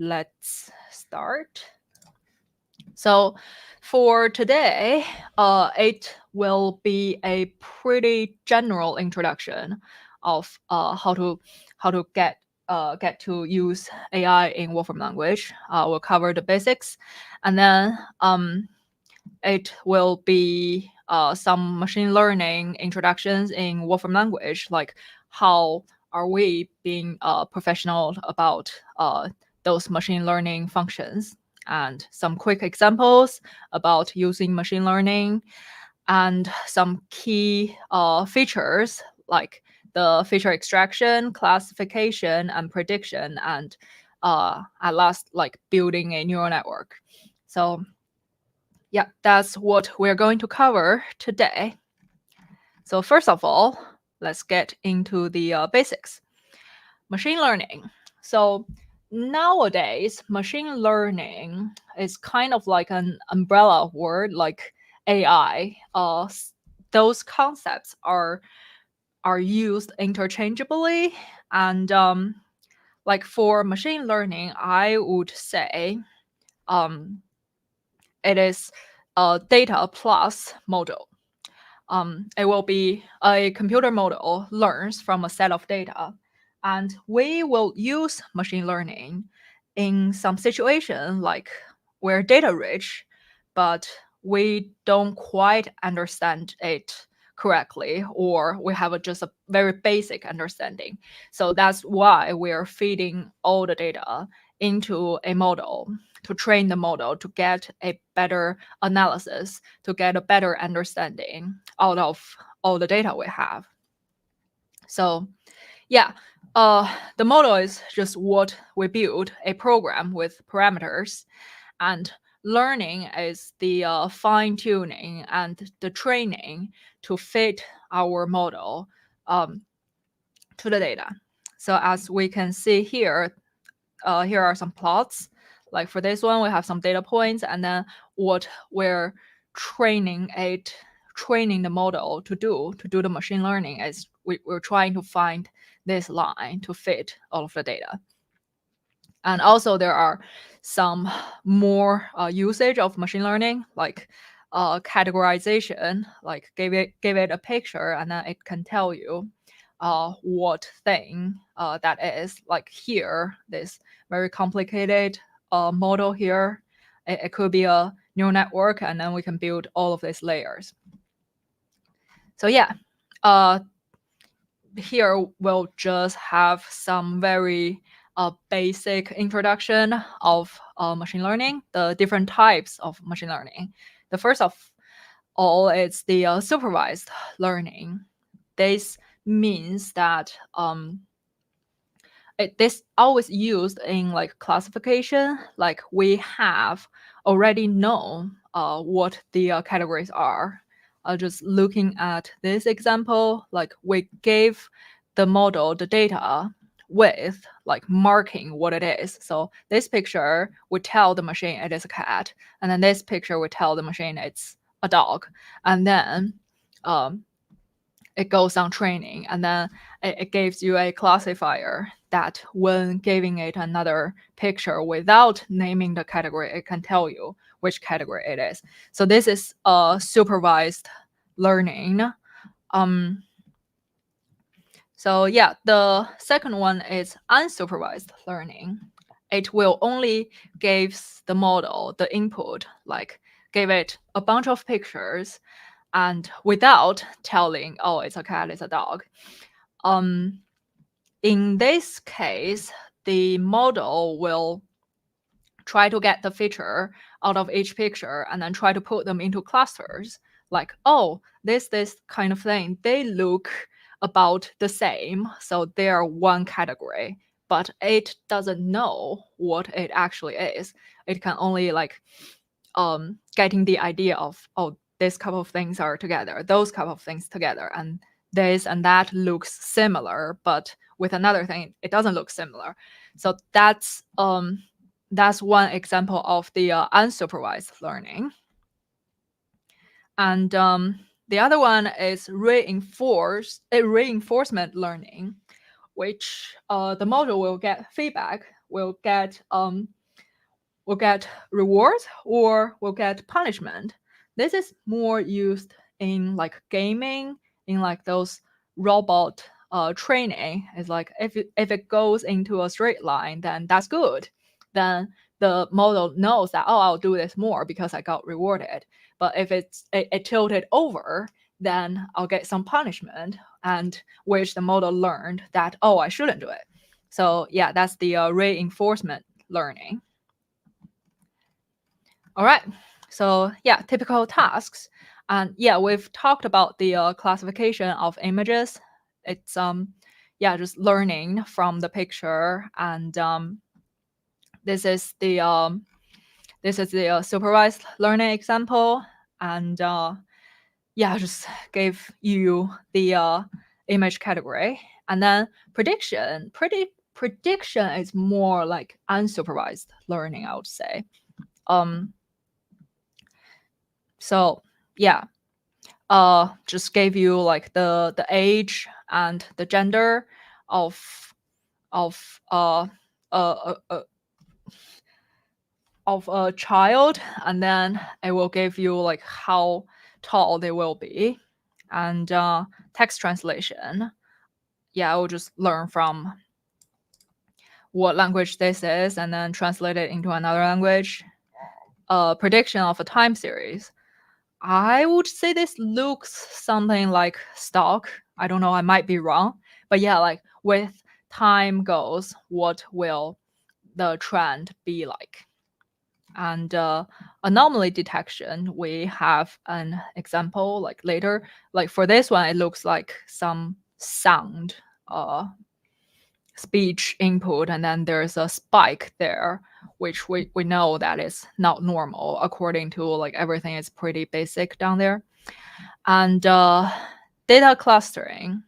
let's start. So for today, it will be a pretty general introduction of how to get to use AI in Wolfram Language. We'll cover the basics, and then it will be some machine learning introductions in Wolfram Language, like how are we being professional about those machine learning functions, and some quick examples about using machine learning, and some key features like the feature extraction, classification, and prediction, and at last, like building a neural network. So yeah, that's what we're going to cover today. So first of all, let's get into the basics. Machine learning. So nowadays, machine learning is kind of like an umbrella word, like AI. Those concepts are used interchangeably, and like for machine learning, I would say it is a data plus model. It will be a computer model learns from a set of data, and we will use machine learning in some situation like we're data rich, but we don't quite understand it correctly, or we have just a very basic understanding. So that's why we're feeding all the data into a model to train the model to get a better analysis, to get a better understanding out of all the data we have. So yeah, the model is just what we build a program with parameters, and learning is the fine-tuning and the training to fit our model to the data. So as we can see here, here are some plots. Like for this one, we have some data points, and then what we're training the model to do the machine learning is we're trying to find this line to fit all of the data. And also there are some more usage of machine learning, like categorization, like give it a picture and then it can tell you what thing that is. Like here, this very complicated model here, it could be a neural network, and then we can build all of these layers. So yeah, here we'll just have some very basic introduction of machine learning, the different types of machine learning. The first of all is the supervised learning. This means that this always used in like classification, like we have already known what the categories are. Just looking at this example, like we gave the model the data with like marking what it is. So this picture would tell the machine it is a cat, and then this picture would tell the machine it's a dog, and then it goes on training, and then it gives you a classifier that when giving it another picture without naming the category, it can tell you which category it is. So this is supervised learning. So yeah, the second one is unsupervised learning. It will only give the model the input, like give it a bunch of pictures, and without telling, oh, it's a cat, it's a dog. In this case, the model will try to get the feature out of each picture and then try to put them into clusters. Like, oh, this kind of thing, they look about the same, so they are one category, but it doesn't know what it actually is. It can only like getting the idea of, oh, this couple of things are together, those couple of things together, and this and that looks similar, but with another thing, it doesn't look similar. So that's one example of the unsupervised learning. And the other one is reinforcement learning, which the model will get feedback will get rewards or will get punishment. This is more used in like gaming, in like those robot training. It's like if it goes into a straight line, then that's good. Then the model knows that, oh, I'll do this more because I got rewarded. But if it tilted over, then I'll get some punishment, and which the model learned that, oh, I shouldn't do it. So yeah, that's the reinforcement learning. All right, so yeah, typical tasks. And yeah, we've talked about the classification of images. It's yeah, just learning from the picture, and this is the supervised learning example, and yeah, just gave you the image category, and then prediction. Prediction is more like unsupervised learning, I would say. So yeah, just gave you like the age and the gender of uh, uh, uh, of a child, and then it will give you like how tall they will be, and text translation. Yeah, I will just learn from what language this is and then translate it into another language. Prediction of a time series. I would say this looks something like stock. I don't know, I might be wrong. But yeah, like with time goes, what will the trend be like? And anomaly detection, we have an example like later. Like for this one, it looks like some sound speech input, and then there's a spike there, which we know that is not normal according to like everything is pretty basic down there. And data clustering.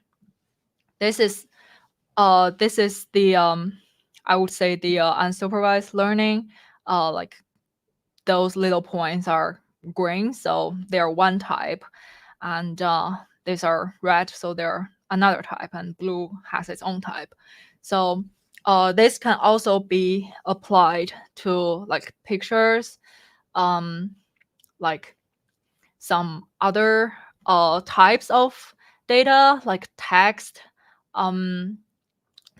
This is the I would say the unsupervised learning. Like those little points are green, so they're one type, and these are red, so they're another type, and blue has its own type. So this can also be applied to like pictures, like some other types of data, like text,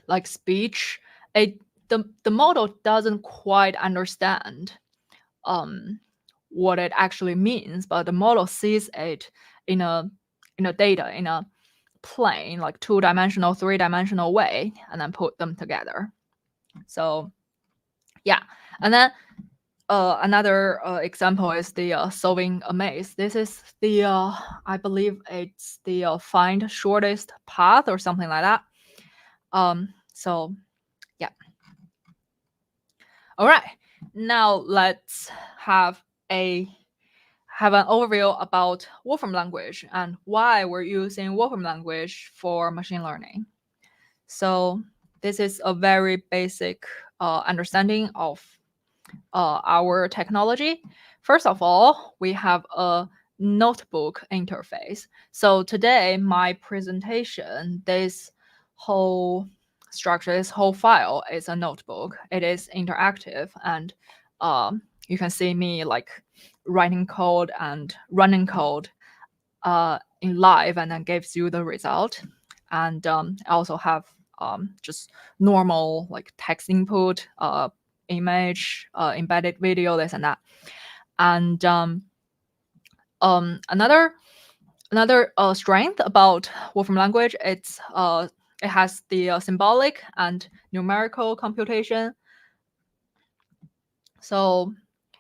like speech. The model doesn't quite understand what it actually means, but the model sees it in a data in a plane, like 2-dimensional, 3-dimensional way, and then put them together. So yeah, and then another example is the solving a maze. This is the I believe it's the find shortest path or something like that. So yeah. All right, now let's have an overview about Wolfram language and why we're using Wolfram language for machine learning. So this is a very basic understanding of our technology. First of all, we have a notebook interface. So today, my presentation, this whole structure, this whole file is a notebook. It is interactive, and you can see me like writing code and running code in live, and then gives you the result. And I also have just normal like text input, image, embedded video, this and that. And another strength about Wolfram language, it has the symbolic and numerical computation. So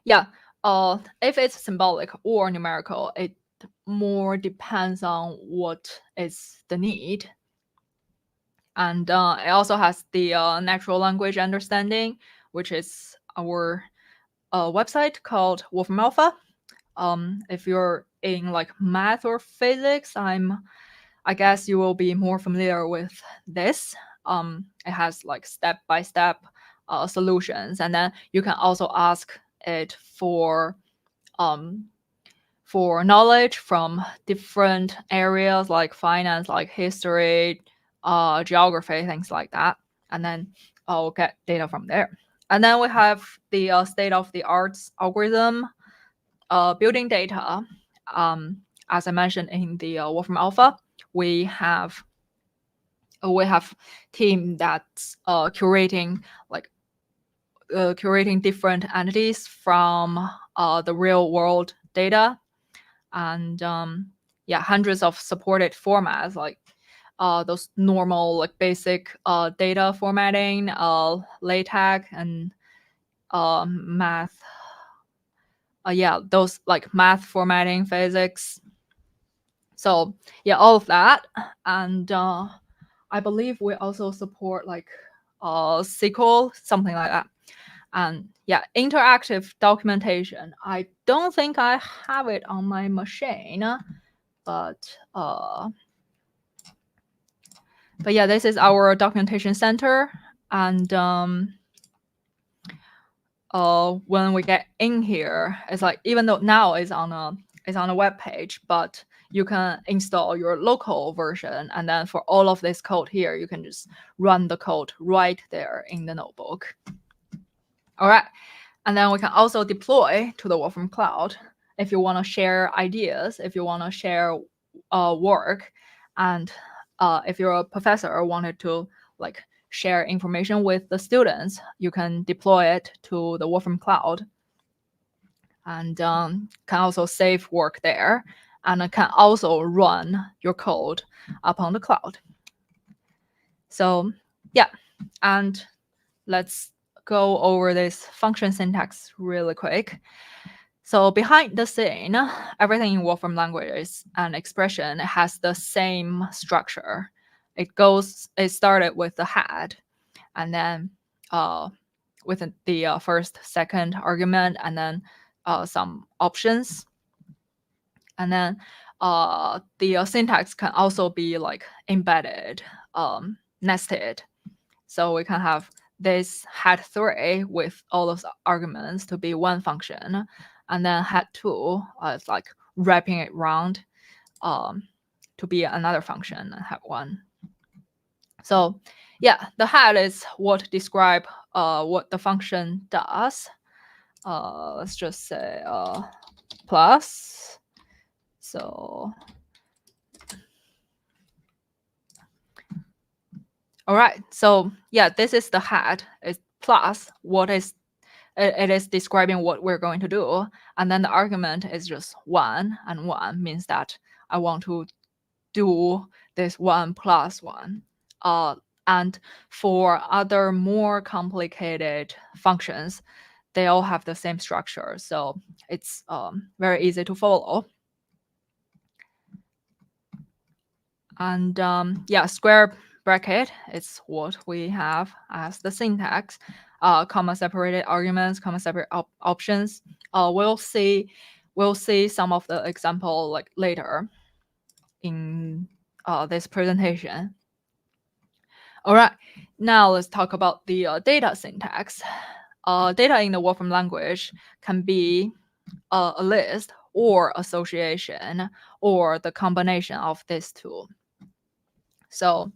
yeah, if it's symbolic or numerical, it more depends on what is the need. And it also has the natural language understanding, which is our website called Wolfram Alpha. If you're in like math or physics, I guess you will be more familiar with this. It has like step-by-step solutions, and then you can also ask it for knowledge from different areas like finance, like history, geography, things like that. And then I'll get data from there. And then we have the state-of-the-art algorithm building data. As I mentioned in the Wolfram Alpha, we have team that's curating different entities from the real world data, and hundreds of supported formats like those normal like basic data formatting, LaTeX, and math. Those like math formatting, physics. So all of that, and I believe we also support like SQL, something like that. And interactive documentation. I don't think I have it on my machine, but this is our documentation center. And when we get in here, it's like, even though now it's on a web page, but you can install your local version, and then for all of this code here, you can just run the code right there in the notebook. All right, and then we can also deploy to the Wolfram Cloud if you want to share ideas, if you want to share work, and if you're a professor or wanted to like share information with the students, you can deploy it to the Wolfram Cloud, and can also save work there, and can also run your code upon the cloud. So and let's go over this function syntax really quick. So behind the scene, everything in Wolfram Language and expression has the same structure. It started with the head, and then with the first, second argument, and then some options. And then the syntax can also be like embedded, nested. So we can have this head 3 with all those arguments to be one function, and then head 2 is like wrapping it around to be another function, and head 1. So the head is what describe what the function does. Let's just say plus. So all right, so this is the head. It's plus what is it is describing what we're going to do, and then the argument is just 1, and 1 means that I want to do this 1 plus 1. And for other more complicated functions, they all have the same structure, so it's very easy to follow. And square bracket is what we have as the syntax. Comma separated arguments, comma separate options. We'll see some of the example like later in this presentation. All right, now let's talk about the data syntax. Data in the Wolfram language can be a list or association or the combination of these two. So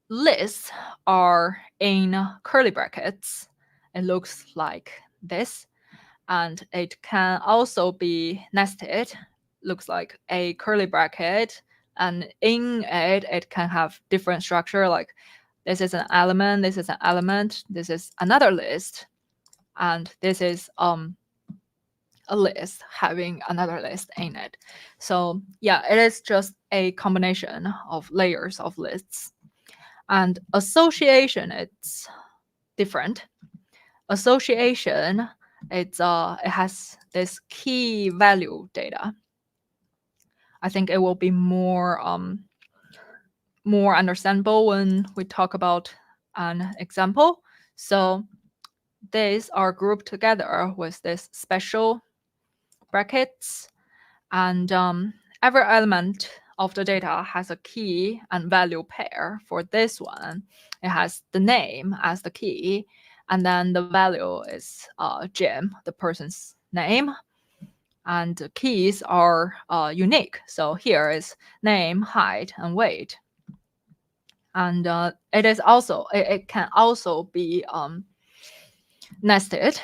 lists are in curly brackets. It looks like this, and it can also be nested. Looks like a curly bracket, and in it, it can have different structure. Like this is an element, this is an element, this is another list, and this is a list having another list in it. So it is just a combination of layers of lists. And association, it's different. Association, it has this key value data. I think it will be more understandable when we talk about an example. So these are grouped together with this special brackets, and every element of the data has a key and value pair. For this one, it has the name as the key, and then the value is Jim, the person's name, and the keys are unique. So here is name, height, and weight. And it can also be nested.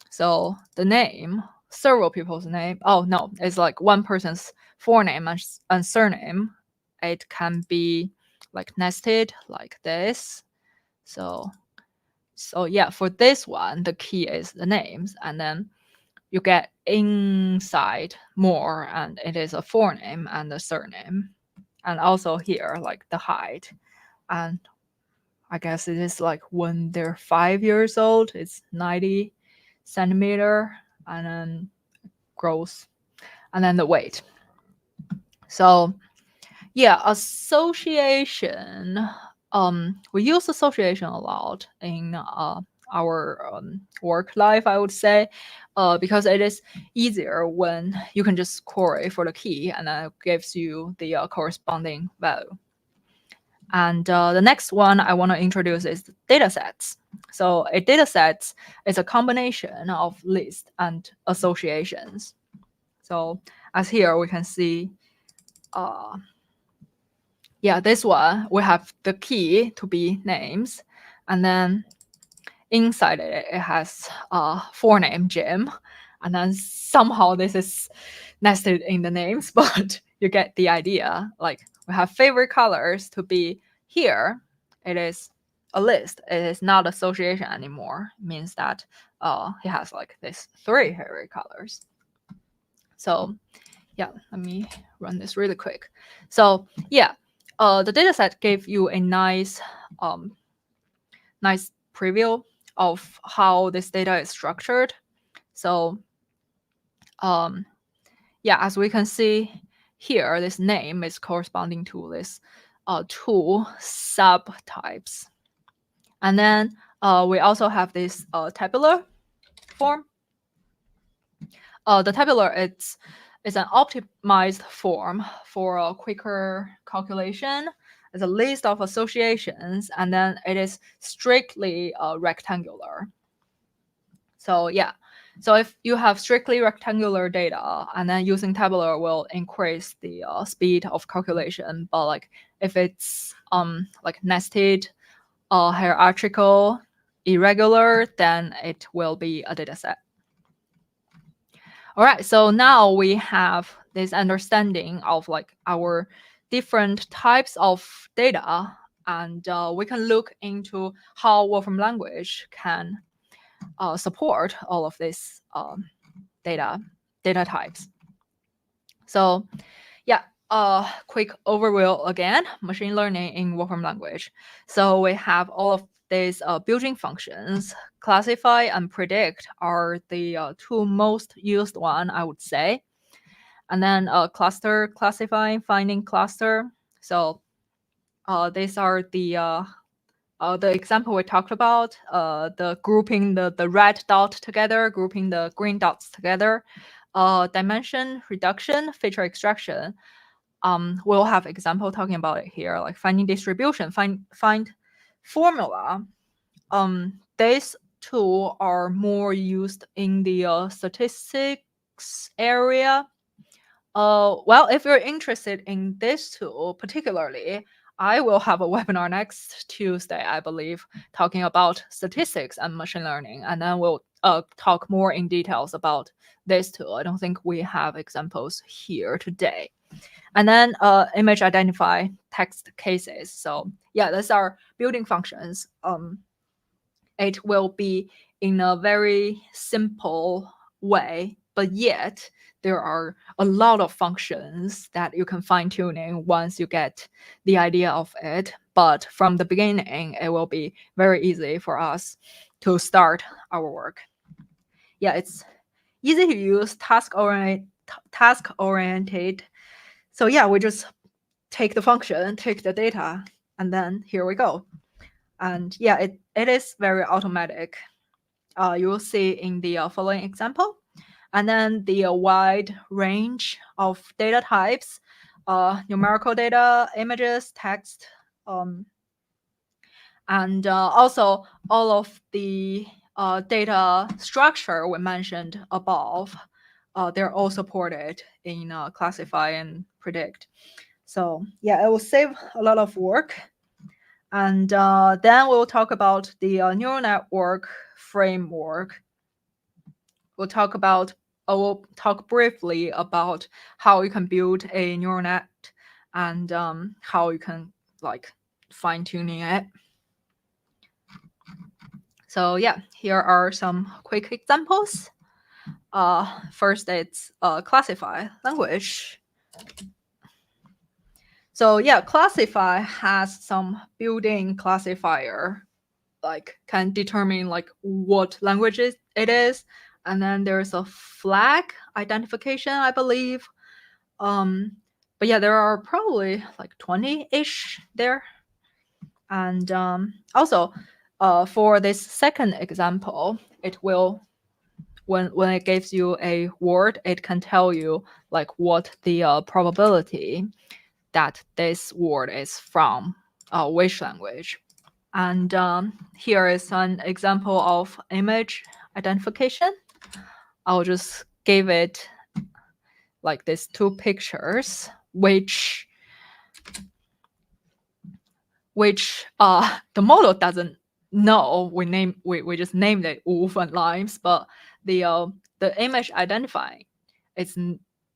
So the name, several people's name. Oh no, it's like one person's forename and surname. It can be like nested like this. So yeah, for this one, the key is the names, and then you get inside more, and it is a forename and a surname, and also here like the height, and I guess it is like when they're 5 years old, it's 90 centimeter, and then grows, and then the weight. So yeah, association. We use association a lot in our work life, I would say, because it is easier when you can just query for the key, and then it gives you the corresponding value. And the next one I want to introduce is datasets. So a dataset is a combination of lists and associations. So as here we can see, yeah, this one, we have the key to be names, and then inside it has forename Jim, and then somehow this is nested in the names, but you get the idea. Like we have favorite colors to be here. It is a list. It is not association anymore. It means that he has like this 3 favorite colors. So yeah, let me run this really quick. So yeah, the dataset gave you a nice preview of how this data is structured. So yeah, as we can see here, this name is corresponding to this 2 subtypes. And then we also have this tabular form. The tabular is an optimized form for a quicker calculation. It's a list of associations, and then it is strictly rectangular. So yeah, so if you have strictly rectangular data, and then using tabular will increase the speed of calculation. But like if it's like nested, hierarchical, irregular, then it will be a data set. All right, so now we have this understanding of like our different types of data, and we can look into how Wolfram Language can support all of these data types. So yeah, quick overview again, machine learning in Wolfram Language. So we have all of these built-in functions. Classify and predict are the 2 most used one, I would say. And then cluster classifying, finding cluster. So these are the example we talked about, the grouping the red dot together, grouping the green dots together, dimension reduction, feature extraction. We'll have example talking about it here, like finding distribution, find formula. These 2 are more used in the statistics area. Well, if you're interested in this tool particularly, I will have a webinar next Tuesday, I believe, talking about statistics and machine learning, and then we'll talk more in details about this tool. I don't think we have examples here today. And then image identify text cases. So yeah, those are building functions. It will be in a very simple way, but yet there are a lot of functions that you can fine tuning once you get the idea of it. But from the beginning, it will be very easy for us to start our work. Yeah, it's easy to use, task oriented. So yeah, we just take the function, take the data, and then here we go. And yeah, it is very automatic. You will see in the following example. And then the wide range of data types, numerical data, images, text, and also all of the data structure we mentioned above, they're all supported in classify and predict. So yeah, it will save a lot of work. And then we'll talk about the neural network framework. We'll talk briefly about how you can build a neural net and how you can like fine tuning it. So yeah, here are some quick examples. First, it's classify language. So yeah, classify has some built-in classifier, like can determine like what language it is, and then there's a flag identification, I believe. But yeah, there are probably like 20-ish there. And also, for this second example, it will when it gives you a word, it can tell you like what the probability that this word is from which language. And here is an example of image identification. I'll just give it like these two pictures, which the model doesn't know. We just named it wolf and limes, but the image identifying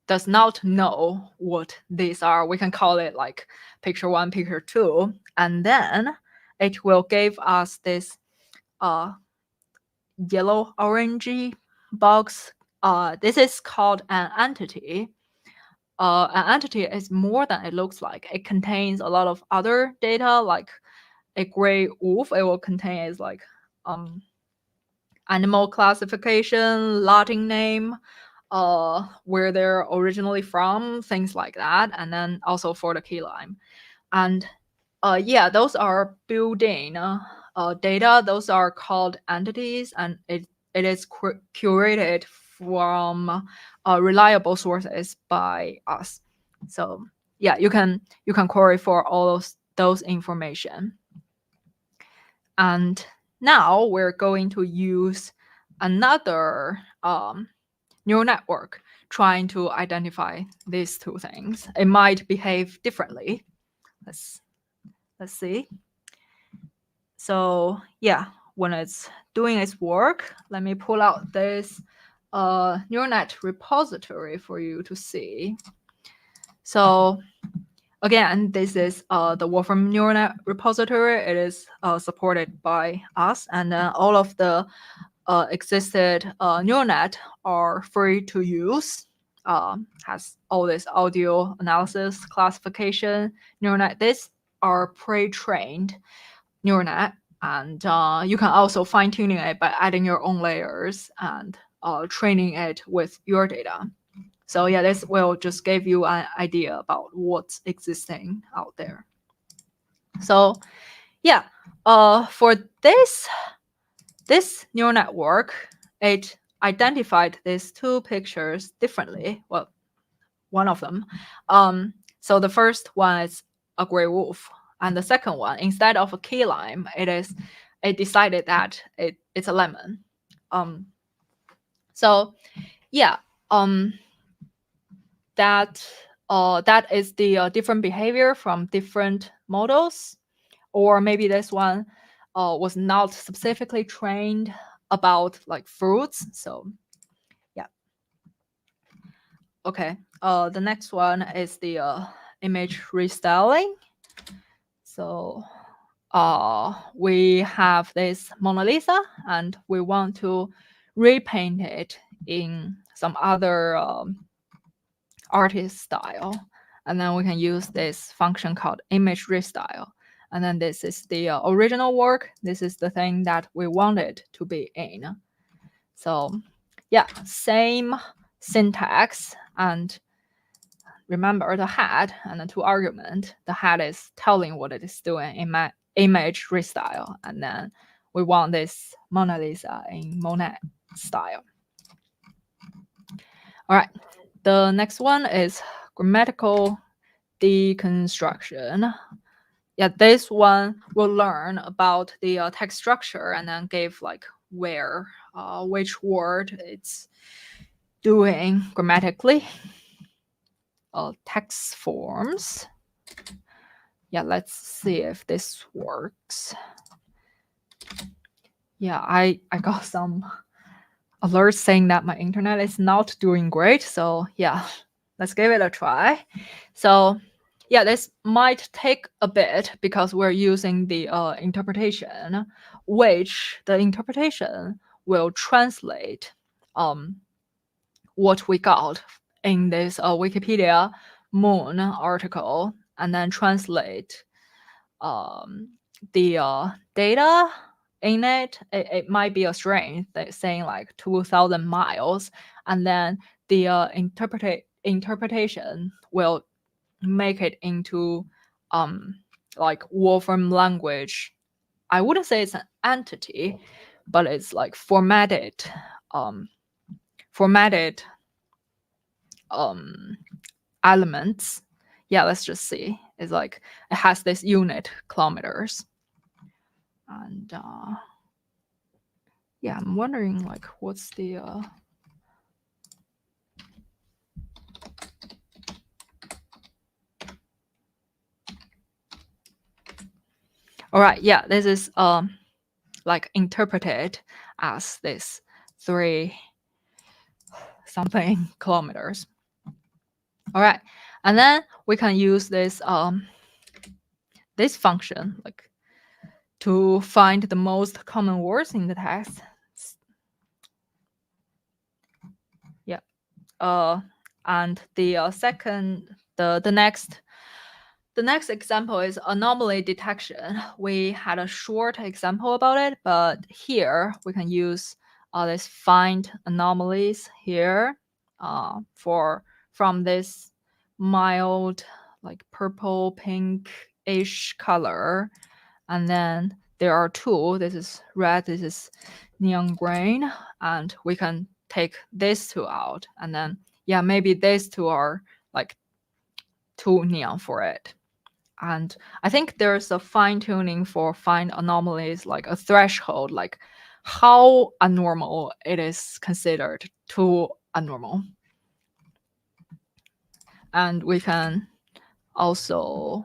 does not know what these are. We can call it like picture 1, picture 2, and then it will give us this yellow orangey box. This is called an entity. An entity is more than it looks like. It contains a lot of other data, like a gray wolf. It will contain is like animal classification, Latin name, where they're originally from, things like that, and then also for the key lime. And yeah, those are built-in data. Those are called entities, and it is curated from reliable sources by us. So yeah, you can query for all those information. And now we're going to use another neural network trying to identify these two things. It might behave differently. Let's see. So yeah, when it's doing its work, let me pull out this neural net repository for you to see. So again, this is the Wolfram neural net repository. It is supported by us, and all of the existed neural net are free to use. Has all this audio analysis, classification neural net. These are pre-trained neural net, and you can also fine tuning it by adding your own layers and training it with your data. So yeah, this will just give you an idea about what's existing out there. So yeah, for this neural network, it identified these two pictures differently. Well, one of them. So the first one is a gray wolf, and the second one, instead of a key lime, it decided that it's a lemon. So yeah, that is the different behavior from different models, or maybe this one was not specifically trained about like fruits. So yeah. Okay. The next one is the image restyling. So we have this Mona Lisa, and we want to repaint it in some other artist style. And then we can use this function called image restyle. And then this is the original work. This is the thing that we want it to be in. So yeah, same syntax. And remember the head and the two argument. The head is telling what it is doing in my image restyle. And then we want this Mona Lisa in Monet style. All right. The next one is grammatical deconstruction. Yeah, this one will learn about the text structure and then give like where, which word it's doing grammatically. Text forms. yeah, let's see if this works. Yeah, I got some alerts saying that my internet is not doing great. So yeah, let's give it a try. So yeah, this might take a bit because we're using the interpretation, which the interpretation will translate what we got in this Wikipedia Moon article and then translate the data in it. It might be a string that's saying like 2,000 miles, and then the interpretation will make it into like Wolfram language. I wouldn't say it's an entity, but it's like formatted formatted elements. Yeah, let's just see. It's like it has this unit kilometers. And yeah, I'm wondering like what's the all right, yeah, this is like interpreted as this 3 something kilometers. All right, and then we can use this this function like to find the most common words in the text. Yeah, and the second, the next example is anomaly detection. We had a short example about it, but here we can use this find anomalies here from this mild like purple pinkish color, and then there are 2. This is red, this is neon green, and we can take these 2 out, and then yeah, maybe these 2 are like too neon for it. And I think there's a fine tuning for find anomalies, like a threshold, like how abnormal it is considered too abnormal. And we can also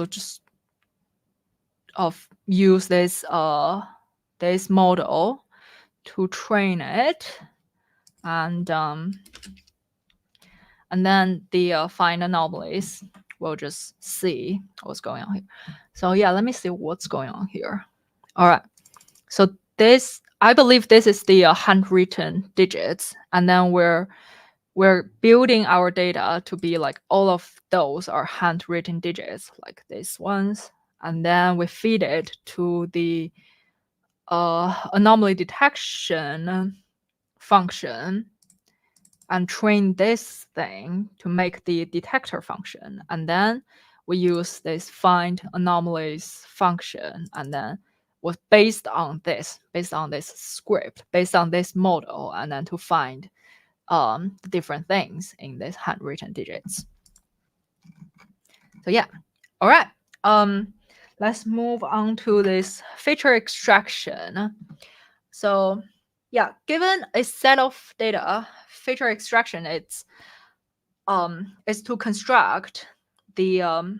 just use this this model to train it, and then the find anomalies will just see what's going on here. So yeah, let me see what's going on here. All right, so this, I believe this is the handwritten digits, and then we're building our data to be like all of those are handwritten digits, like these ones, and then we feed it to the anomaly detection function and train this thing to make the detector function. And then we use this find anomalies function, and then was based on this script, based on this model, and then to find different things in these handwritten digits. So yeah, all right. Let's move on to this feature extraction. So yeah, given a set of data, feature extraction is to construct the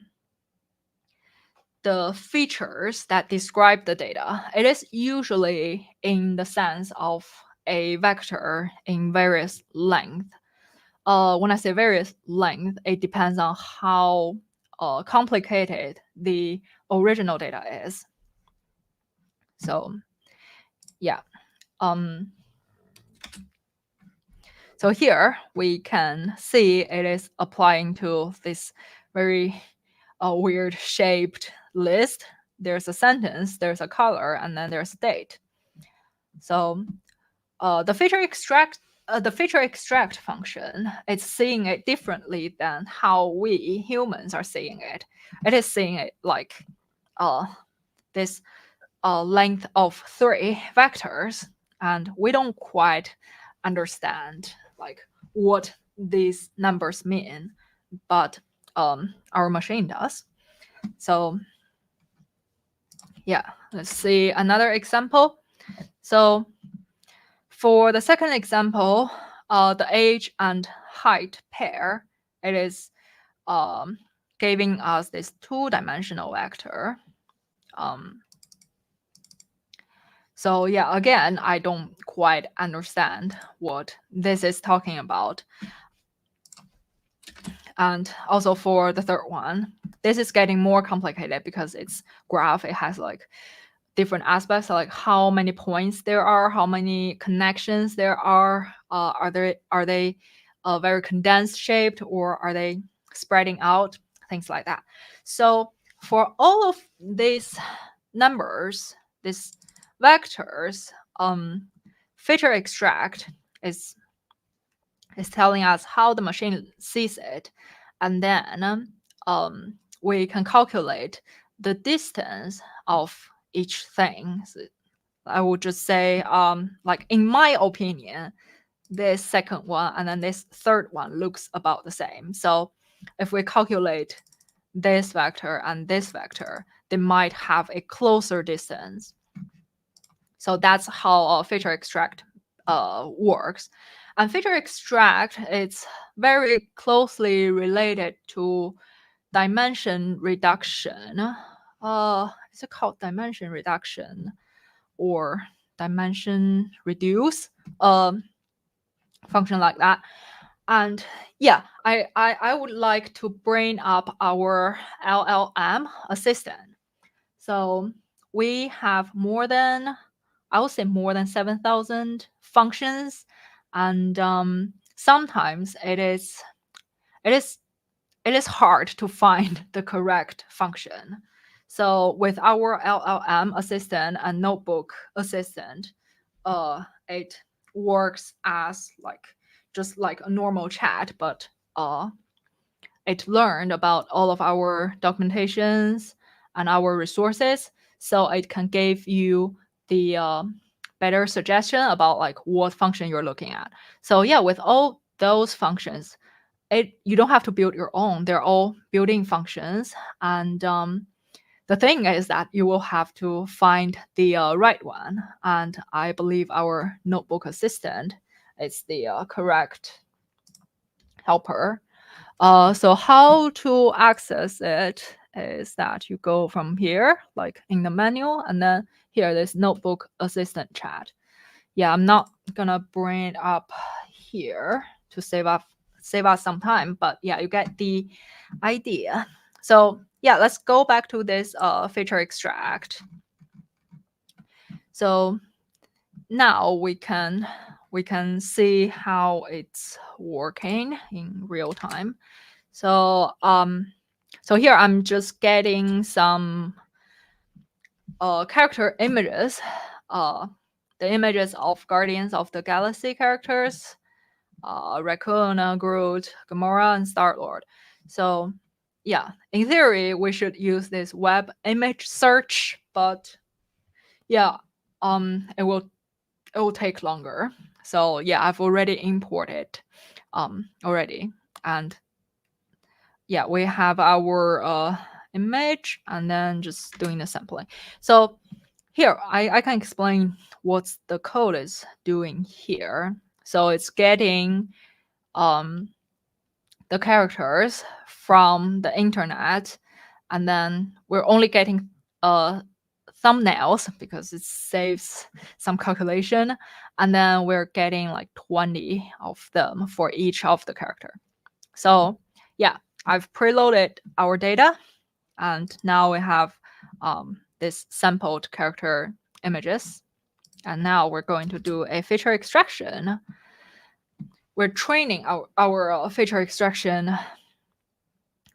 features that describe the data. It is usually in the sense of a vector in various length. When I say various length, it depends on how complicated the original data is. So yeah. So here we can see it is applying to this very weird shaped list. There's a sentence, there's a color, and then there's a date. So the feature extract function is seeing it differently than how we humans are seeing it. It is seeing it like this length of 3 vectors, and we don't quite understand like what these numbers mean, but our machine does. So yeah, let's see another example. So for the second example, the age and height pair, it is giving us this two-dimensional vector. So yeah, again, I don't quite understand what this is talking about. And also for the third one, this is getting more complicated because it's graph. It has like different aspects, like how many points there are, how many connections there are. Are they very condensed shaped, or are they spreading out? Things like that. So for all of these numbers, these vectors, feature extract is telling us how the machine sees it, and then we can calculate the distance of each thing. So I would just say, like in my opinion, this second one and then this third one looks about the same. So if we calculate this vector and this vector, they might have a closer distance. So that's how feature extract works. And feature extract, it's very closely related to dimension reduction. Is it called dimension reduction or dimension reduce? Function like that. And yeah, I would like to bring up our LLM assistant. So we have more than, I would say more than 7,000 functions, and sometimes it is hard to find the correct function. So with our LLM assistant and notebook assistant, it works as just like a normal chat, but it learned about all of our documentations and our resources, so it can give you the better suggestion about like what function you're looking at. So yeah, with all those functions, you don't have to build your own. They're all built-in functions, and the thing is that you will have to find the right one. And I believe our notebook assistant is the correct helper. So how to access it is that you go from here, like in the menu, and then here, this notebook assistant chat. Yeah, I'm not gonna bring it up here to save us some time, but yeah, you get the idea. So yeah, let's go back to this feature extract. So now we can see how it's working in real time. So so here I'm just getting some character images, the images of Guardians of the Galaxy characters, Raccoon, Groot, Gamora, and Star-Lord. So yeah, in theory, we should use this web image search, but yeah, it will take longer. So yeah, I've already imported already, and yeah, we have our image, and then just doing the sampling. So here, I can explain what the code is doing here. So it's getting the characters from the internet, and then we're only getting thumbnails because it saves some calculation, and then we're getting like 20 of them for each of the character. So yeah, I've preloaded our data, and now we have this sampled character images, and now we're going to do a feature extraction. We're training our feature extraction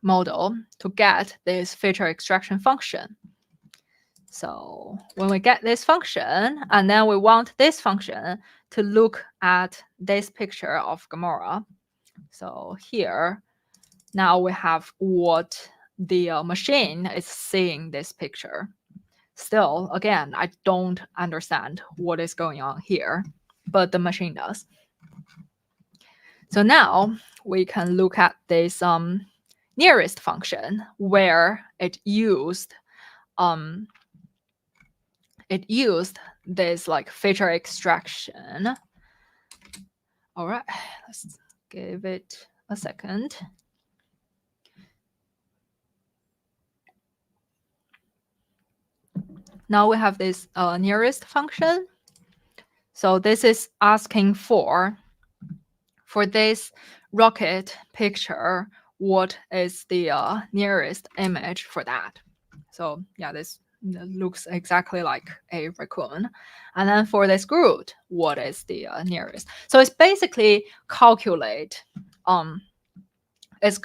model to get this feature extraction function. So when we get this function, and then we want this function to look at this picture of Gamora. So here, now we have what the machine is seeing this picture. Still, again, I don't understand what is going on here, but the machine does. So now we can look at this nearest function where it used this like feature extraction. All right, let's give it a second. now we have this nearest function. So this is asking for this rocket picture, what is the nearest image for that? So yeah, this looks exactly like a raccoon. And then for this Groot, what is the nearest? So it's basically calculate. It's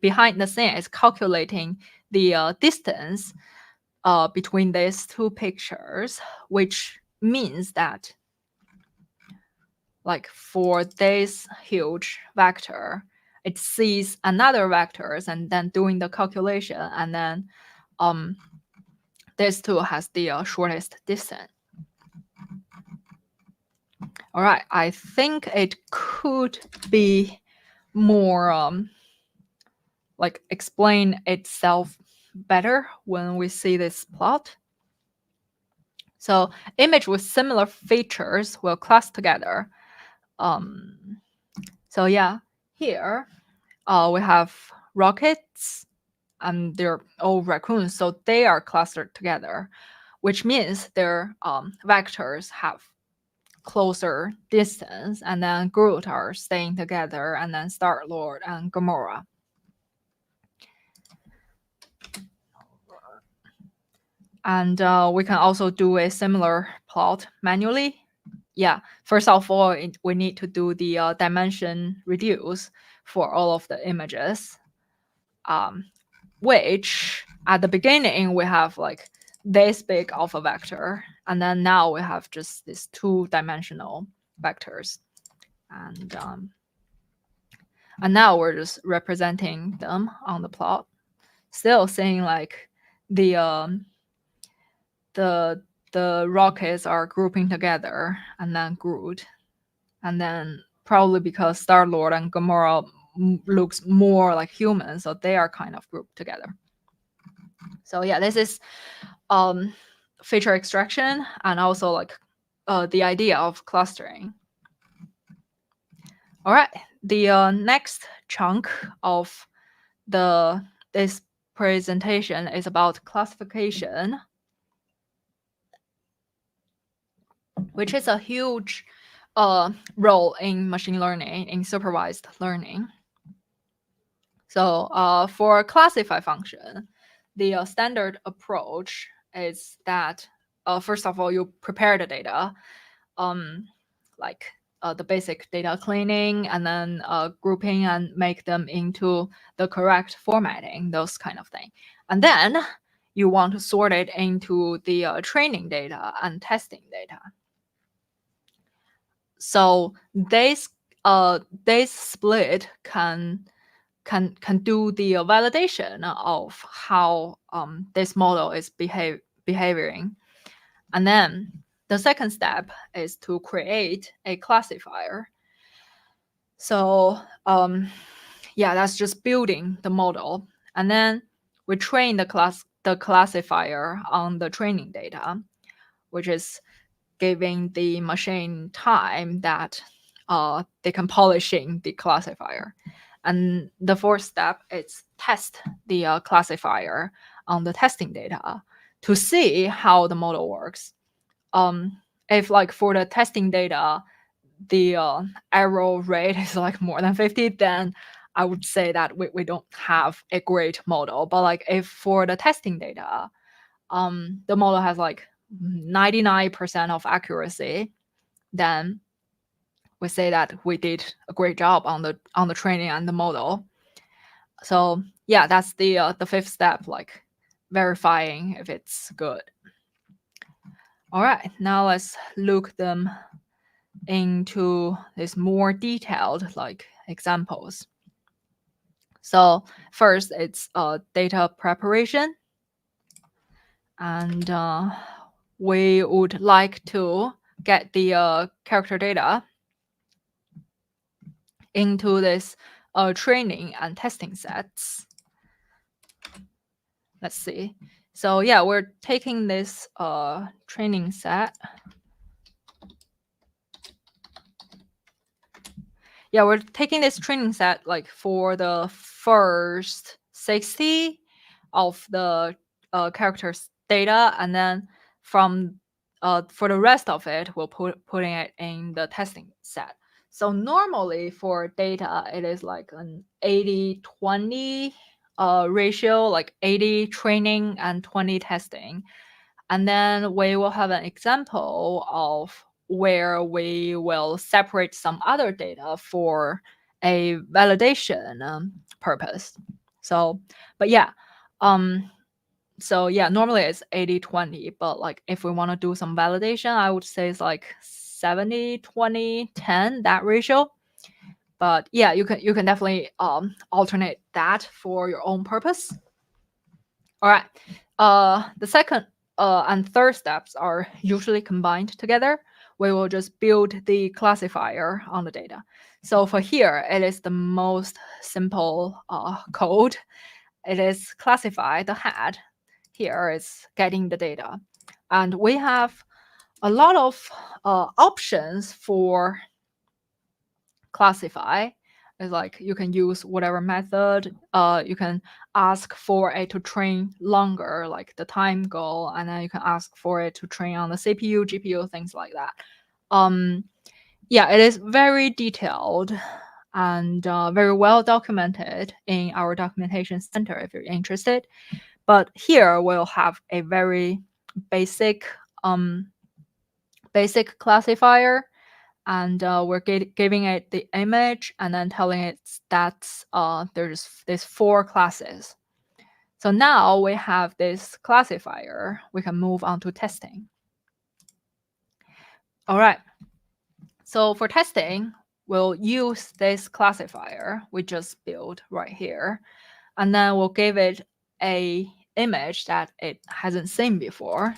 behind the scene. It's calculating the distance between these two pictures, which means that, like, for this huge vector, it sees another vectors and then doing the calculation, and then this two has the shortest distance. All right, I think it could be more like explain itself better when we see this plot. So image with similar features will class together. So yeah, here we have rockets and they're all raccoons, so they are clustered together, which means their vectors have closer distance, and then Groot are staying together, and then Star-Lord and Gamora. And we can also do a similar plot manually. Yeah, first of all, we need to do the dimension reduce for all of the images, which at the beginning we have like this big of a vector, and then now we have just these two-dimensional vectors, and now we're just representing them on the plot, still seeing like the rockets are grouping together and then Groot, and then probably because Star-Lord and Gamora looks more like humans, so they are kind of grouped together. So yeah, this is feature extraction and also like the idea of clustering. All right, the next chunk of this presentation is about classification, which is a huge role in machine learning, in supervised learning. So for classify function, the standard approach is that first of all, you prepare the data, like the basic data cleaning, and then grouping and make them into the correct formatting, those kind of thing. And then you want to sort it into the training data and testing data. So this split can do the validation of how this model is behaving. And then the second step is to create a classifier. So yeah, that's just building the model. And then we train the classifier on the training data, which is giving the machine time that they can polishing the classifier. And the fourth step is test the classifier on the testing data to see how the model works. If like for the testing data, the error rate is like more than 50, then I would say that we don't have a great model. But like if for the testing data, the model has like 99% of accuracy, then we say that we did a great job on the training and the model. So yeah, that's the fifth step, like verifying if it's good. All right, now let's look them into this more detailed like examples. So first, it's data preparation, and we would like to get the character data into this training and testing sets. Let's see. So yeah, we're taking this training set. Yeah, we're taking this training set like for the first 60 of the characters data, and then from for the rest of it, we'll putting it in the testing set. So normally for data, it is like an 80-20 ratio, like 80 training and 20 testing. And then we will have an example of where we will separate some other data for a validation purpose. So, but yeah, so yeah, normally it's 80-20, but like if we want to do some validation, I would say it's like 70-20-10, that ratio. But yeah, you can definitely alternate that for your own purpose. All right. The second and third steps are usually combined together. We will just build the classifier on the data. So for here, it is the most simple code. It is classify the head. Here is getting the data. And we have a lot of options for classify. It's like you can use whatever method. You can ask for it to train longer, like the time goal, and then you can ask for it to train on the CPU, GPU, things like that. Yeah, it is very detailed and very well documented in our documentation center if you're interested. But here we'll have a very basic classifier, and we're giving it the image and then telling it that there's these 4 classes. So now we have this classifier. We can move on to testing. All right. So for testing, we'll use this classifier we just built right here, and then we'll give it a image that it hasn't seen before.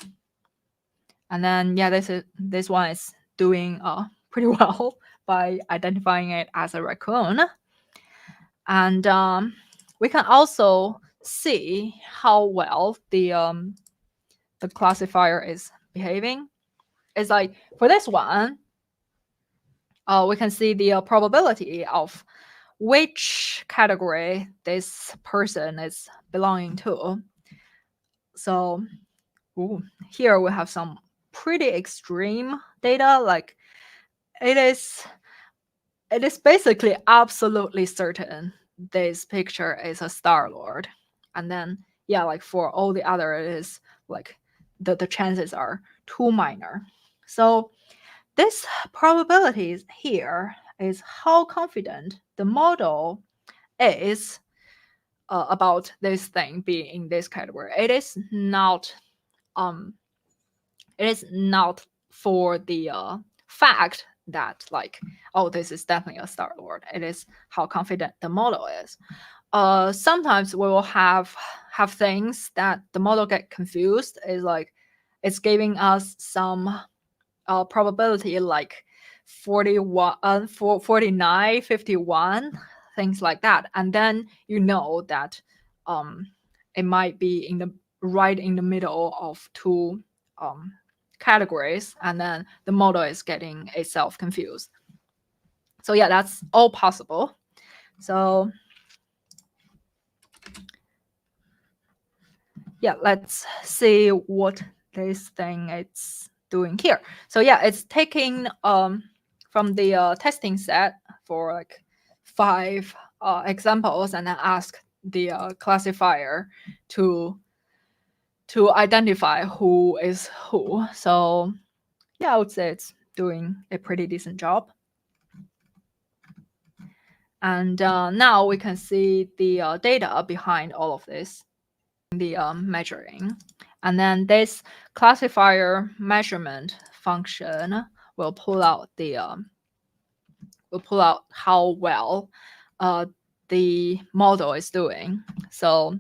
And then yeah, this one is doing pretty well by identifying it as a raccoon. And we can also see how well the classifier is behaving. It's like for this one, we can see the probability of which category this person is belonging to. So here we have some pretty extreme data. Like it is basically absolutely certain this picture is a Star-Lord. And then yeah, like for all the other, it is like the chances are too minor. So this probability here is how confident the model is about this thing being in this category. It is not for the fact that like, oh, this is definitely a Star-Lord. It is how confident the model is. Sometimes we will have things that the model get confused. Is like it's giving us some probability like 41, 49, 51, things like that, and then you know that it might be right in the middle of 2 categories, and then the model is getting itself confused. So yeah, that's all possible. So yeah, let's see what this thing is doing here. So yeah, it's taking from the testing set for like 5 examples, and then ask the classifier to identify who is who. So yeah, I would say it's doing a pretty decent job. And now we can see the data behind all of this, the measuring. And then this classifier measurement function will pull out how well the model is doing. So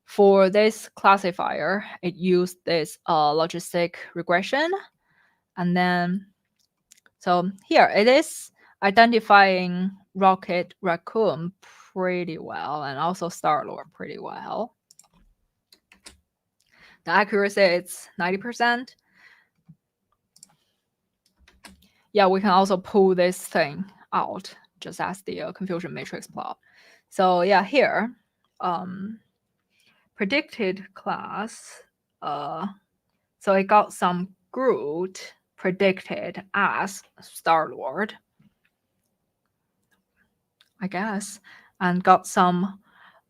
for this classifier, it used this logistic regression. And then, so here it is identifying Rocket Raccoon pretty well, and also Star-Lord pretty well. The accuracy is 90%. Yeah, we can also pull this thing out just as the confusion matrix plot. So yeah, here, predicted class So it got some Groot predicted as Star-Lord, I guess, and got some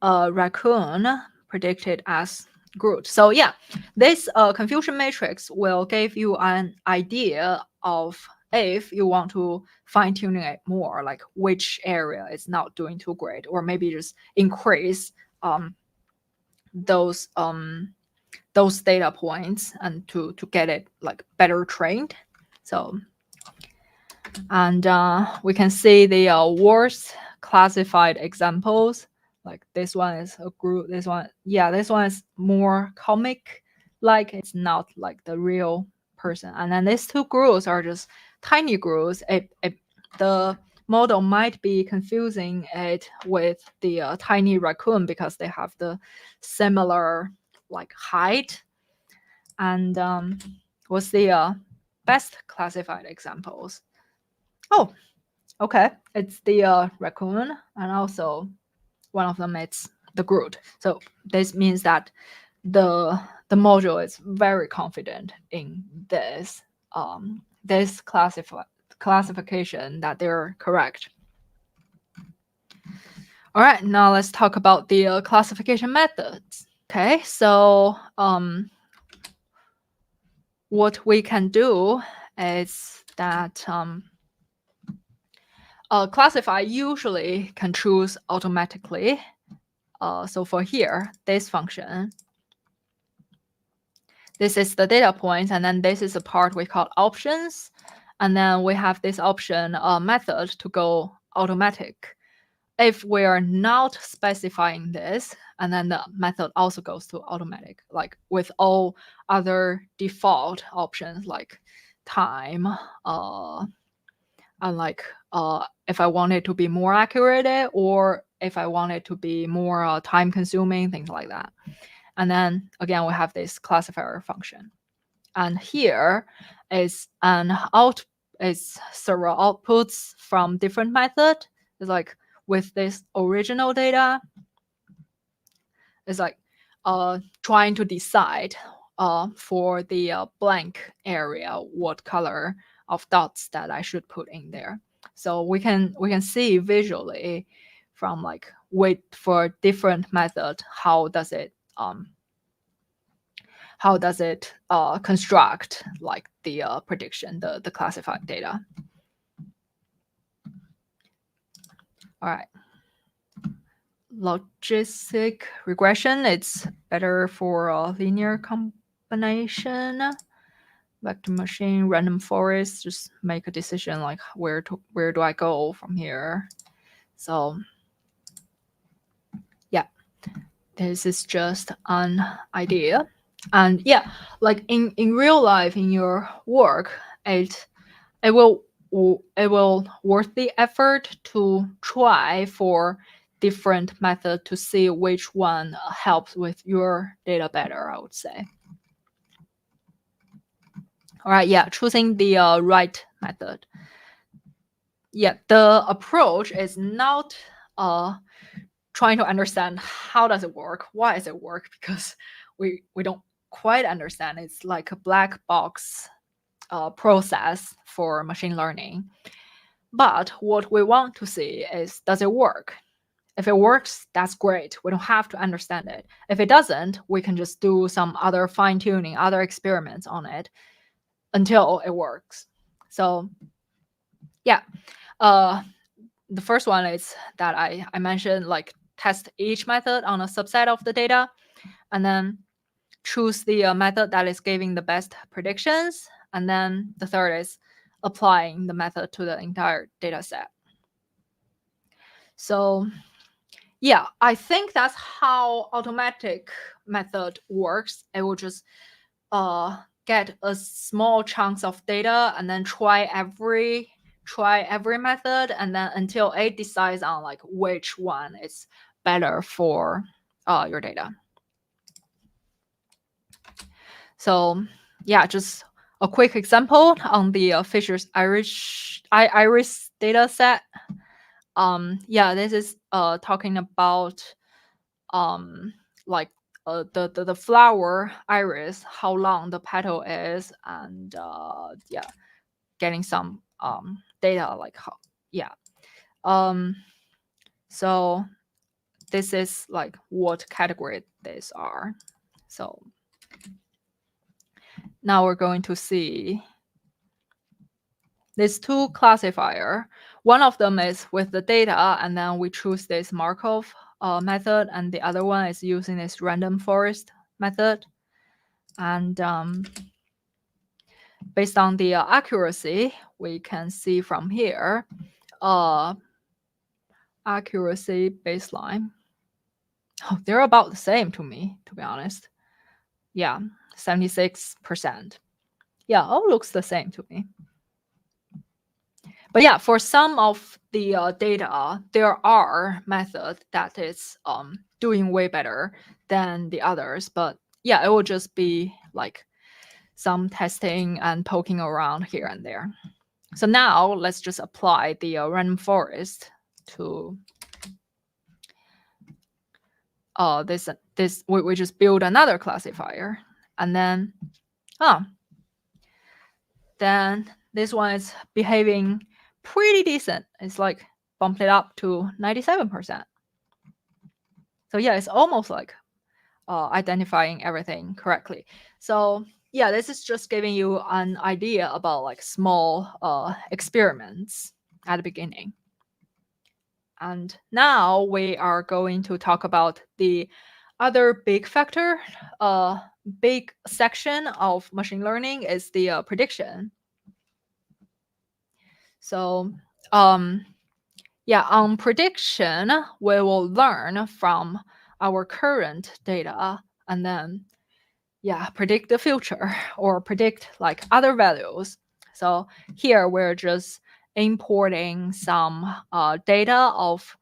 raccoon predicted as Groot. So yeah, this confusion matrix will give you an idea of if you want to fine tuning it more, like which area is not doing too great, or maybe just increase those data points and to get it like better trained. So, and we can see the worst classified examples. Like this one is a group. This one is more comic, like it's not like the real person. And then these two groups are just tiny groups. The model might be confusing it with the tiny raccoon because they have the similar like height. And what's the best classified examples? Oh, okay, it's the raccoon, and also one of them is the Groot. So this means that the module is very confident in this this classification that they're correct. All right, now let's talk about the classification methods. Okay, so what we can do is that classify usually can choose automatically. So for here, this function, this is the data point, and then this is the part we call options. And then we have this option method to go automatic. If we are not specifying this, and then the method also goes to automatic, like with all other default options like time, and like if I want it to be more accurate or if I want it to be more time consuming, things like that. And then again, we have this classifier function. And here is several outputs from different method. It's like with this original data, it's like trying to decide for the blank area what color of dots that I should put in there. So we can see visually from like wait for different method how does it construct like the prediction, the classified data. All right. Logistic regression, it's better for a linear combination. Vector machine, random forest, just make a decision like where do I go from here. So yeah, this is just an idea. And yeah, like in real life, in your work, it will worth the effort to try for different method to see which one helps with your data better, I would say. All right, yeah, choosing the right method. Yeah, the approach is not trying to understand how does it work, why does it work, because we don't quite understand. It's like a black box process for machine learning. But what we want to see is, does it work? If it works, that's great. We don't have to understand it. If it doesn't, we can just do some other fine-tuning, other experiments on it until it works. So yeah, the first one is that I mentioned, like test each method on a subset of the data, and then choose the method that is giving the best predictions. And then the third is applying the method to the entire data set. So yeah, I think that's how automatic method works. It will just get a small chunks of data and then try every method, and then until it decides on like which one is better for your data. So yeah, just a quick example on the Fisher's iris data set. Yeah, this is talking about like the flower iris, how long the petal is, and yeah, getting some data like how, yeah. So this is like what category these are. So now we're going to see these two classifier. One of them is with the data, and then we choose this Markov method, and the other one is using this random forest method. And based on the accuracy, we can see from here, accuracy baseline. Oh, they're about the same to me, to be honest. Yeah, 76%. Yeah, all looks the same to me. But yeah, for some of the data, there are methods that is doing way better than the others. But yeah, it will just be like some testing and poking around here and there. So now let's just apply the random forest to this. We just build another classifier, and then then this one is behaving pretty decent. It's like bumped it up to 97%. So yeah, it's almost like identifying everything correctly. So yeah, this is just giving you an idea about like small experiments at the beginning. And now we are going to talk about the other big factor, big section of machine learning is the prediction. So yeah, on prediction, we will learn from our current data and then yeah, predict the future or predict like other values. So here we're just importing some data of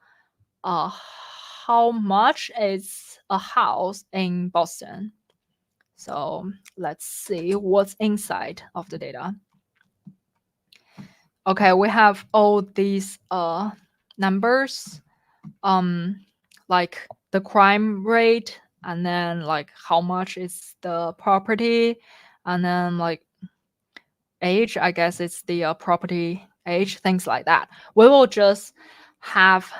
how much is a house in Boston. So let's see what's inside of the data. Okay, we have all these numbers, like the crime rate, and then like how much is the property, and then like age, I guess it's the property age, things like that. We will just have,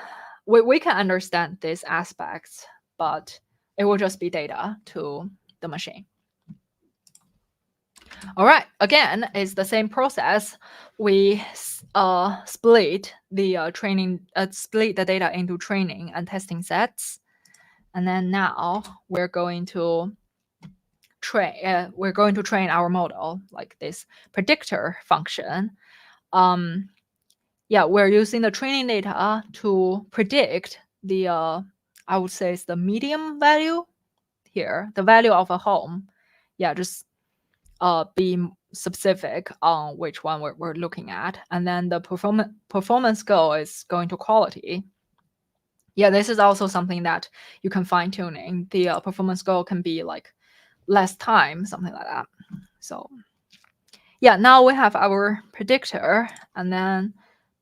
we can understand these aspects, but it will just be data to the machine. All right, again, it's the same process. We split the split the data into training and testing sets, and then now we're going to train our model like this predictor function. Yeah, we're using the training data to predict the I would say it's the medium value here, the value of a home. Yeah, just be specific on which one we're looking at. And then the performance goal is going to quality. Yeah, this is also something that you can fine tuning. The performance goal can be like less time, something like that. So yeah, now we have our predictor. And then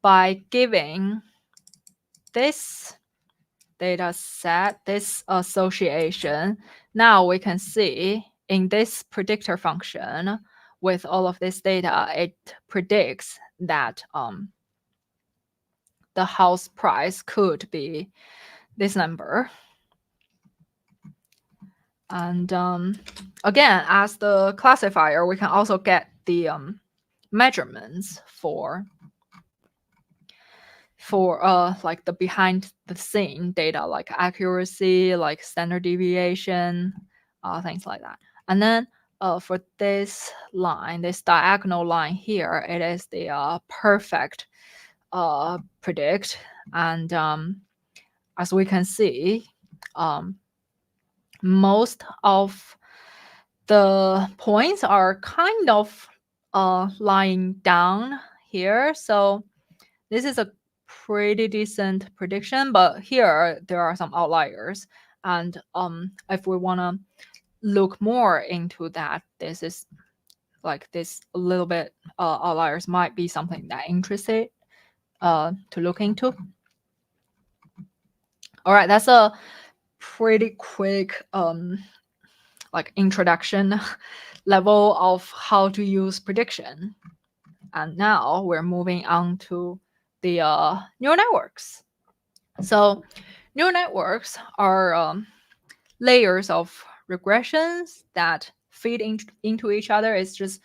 by giving this data set, this association, now we can see in this predictor function with all of this data, it predicts that the house price could be this number. And again, as the classifier, we can also get the measurements for like the behind the scene data, like accuracy, like standard deviation, things like that. And then for this line, this diagonal line here, it is the perfect predict. And as we can see, most of the points are kind of lying down here. So this is a pretty decent prediction, but here there are some outliers. And if we want to look more into that, this is like this a little bit outliers might be something that interested to look into. All right, that's a pretty quick like introduction level of how to use prediction. And now we're moving on to the neural networks. So neural networks are layers of regressions that feed into each other. It's just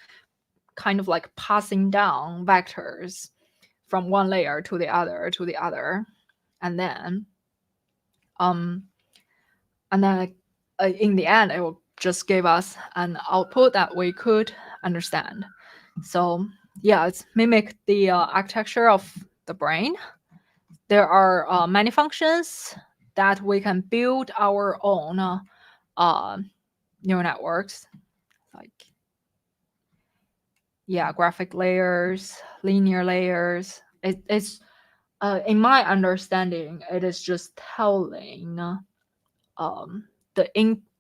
kind of like passing down vectors from one layer to the other to the other, and then in the end it will just give us an output that we could understand. So yeah, it's mimic the architecture of the brain. There are many functions that we can build our own neural networks, like graphic layers, linear layers. It's in my understanding, it is just telling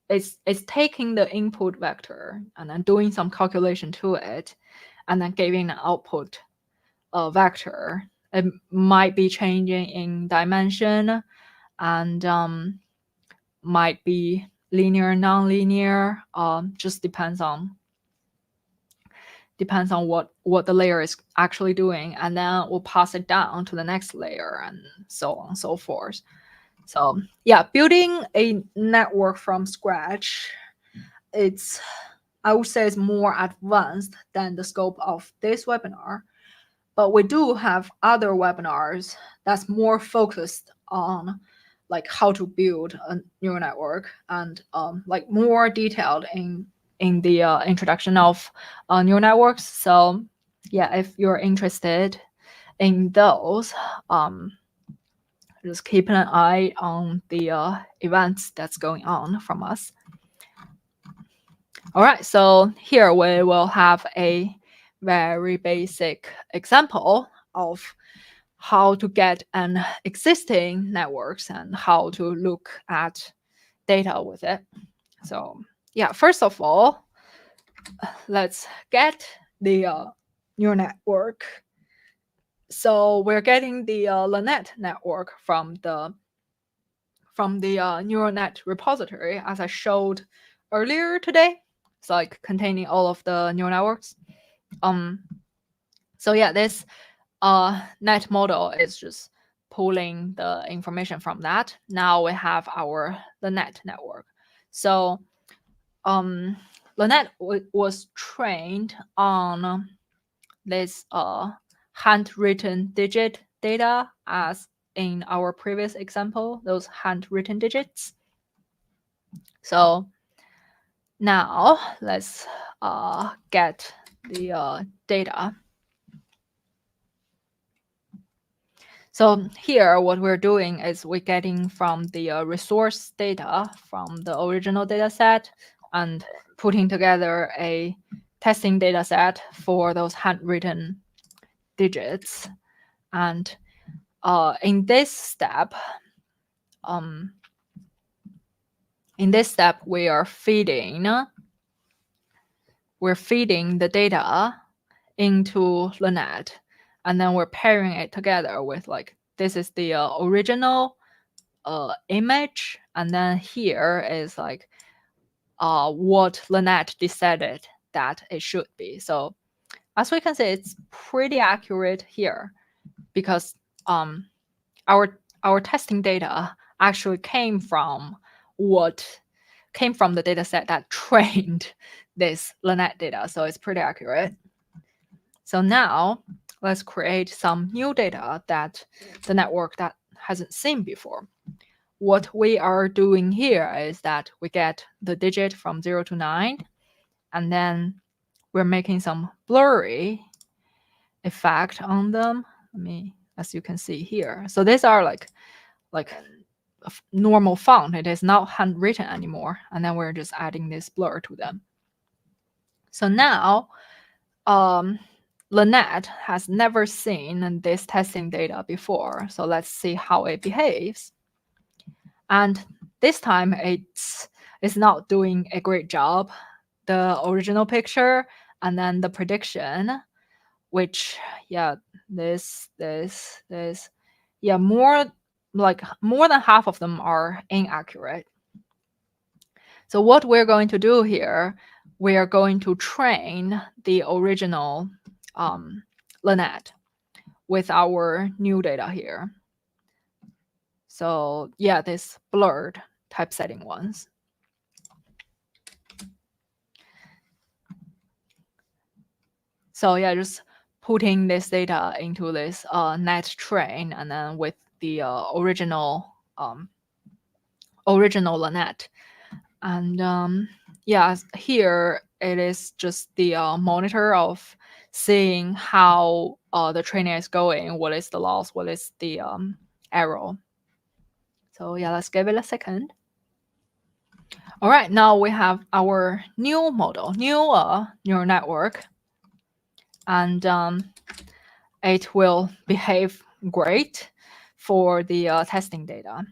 it's taking the input vector and then doing some calculation to it, and then giving an output vector. It might be changing in dimension, and might be linear, non-linear. Just depends on what the layer is actually doing, and then we'll pass it down to the next layer, and so on and so forth. So yeah, building a network from scratch, I would say it's more advanced than the scope of this webinar. But we do have other webinars that's more focused on like how to build a neural network, and like more detailed in the introduction of neural networks. So yeah, if you're interested in those, just keep an eye on the events that's going on from us. All right, so here we will have a very basic example of how to get an existing networks and how to look at data with it. So yeah, first of all, let's get the neural network. So we're getting the LeNet network from the neural net repository, as I showed earlier today. It's like containing all of the neural networks. So yeah, this net model is just pulling the information from that. Now we have the net network. So the net was trained on this handwritten digit data, as in our previous example, those handwritten digits. So now let's get the data. So here, what we're doing is we're getting from the resource data from the original data set and putting together a testing data set for those handwritten digits. And in this step, we are feeding the data into the net, and then we're pairing it together with, like, this is the original image, and then here is like what the net decided that it should be. So as we can see, it's pretty accurate here, because our testing data actually came from the data set that trained this LeNet data. So it's pretty accurate. So now let's create some new data that the network that hasn't seen before. What we are doing here is that we get the digit from 0 to 9, and then we're making some blurry effect on them. As you can see here. So these are like a normal font. It is not handwritten anymore. And then we're just adding this blur to them. So now LeNet has never seen this testing data before. So let's see how it behaves. And this time it's not doing a great job. The original picture and then the prediction, which, yeah, more like more than half of them are inaccurate. So what we're going to do here, we are going to train the original LeNet with our new data here. So yeah, this blurred typesetting ones. So yeah, just putting this data into this net train, and then with the original LeNet. And yeah, here it is just the monitor of seeing how the training is going, what is the loss, what is the error. So yeah, let's give it a second. All right, now we have our new model, new neural network, and it will behave great for the testing data.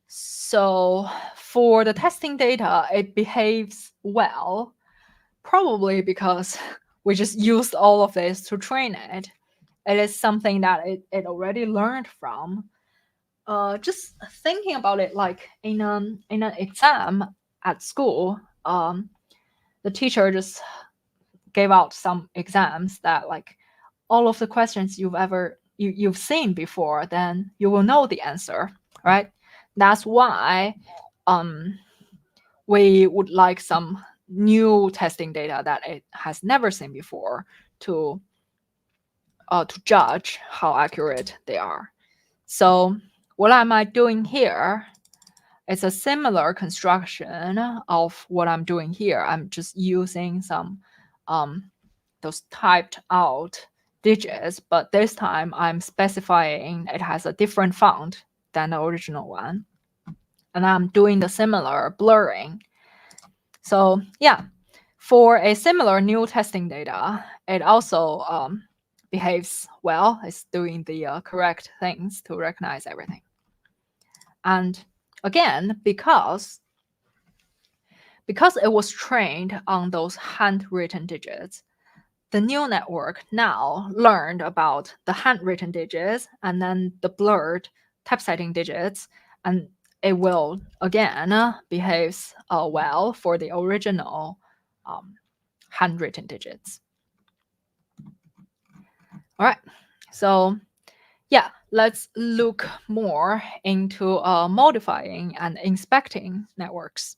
So for the testing data, it behaves well, probably because we just used all of this to train it. It is something that it already learned from. Just thinking about it, like in an exam at school, the teacher just gave out some exams that like all of the questions you've seen before, then you will know the answer, right? That's why we would like some new testing data that it has never seen before to judge how accurate they are. So what am I doing here? It's a similar construction of what I'm doing here. I'm just using some those typed out digits, but this time I'm specifying it has a different font than the original one. And I'm doing the similar blurring. So yeah, for a similar new testing data, it also behaves well. It's doing the correct things to recognize everything. And again, because it was trained on those handwritten digits, the neural network now learned about the handwritten digits and then the blurred typesetting digits, and it will again behaves well for the original handwritten digits. All right, so yeah, let's look more into modifying and inspecting networks.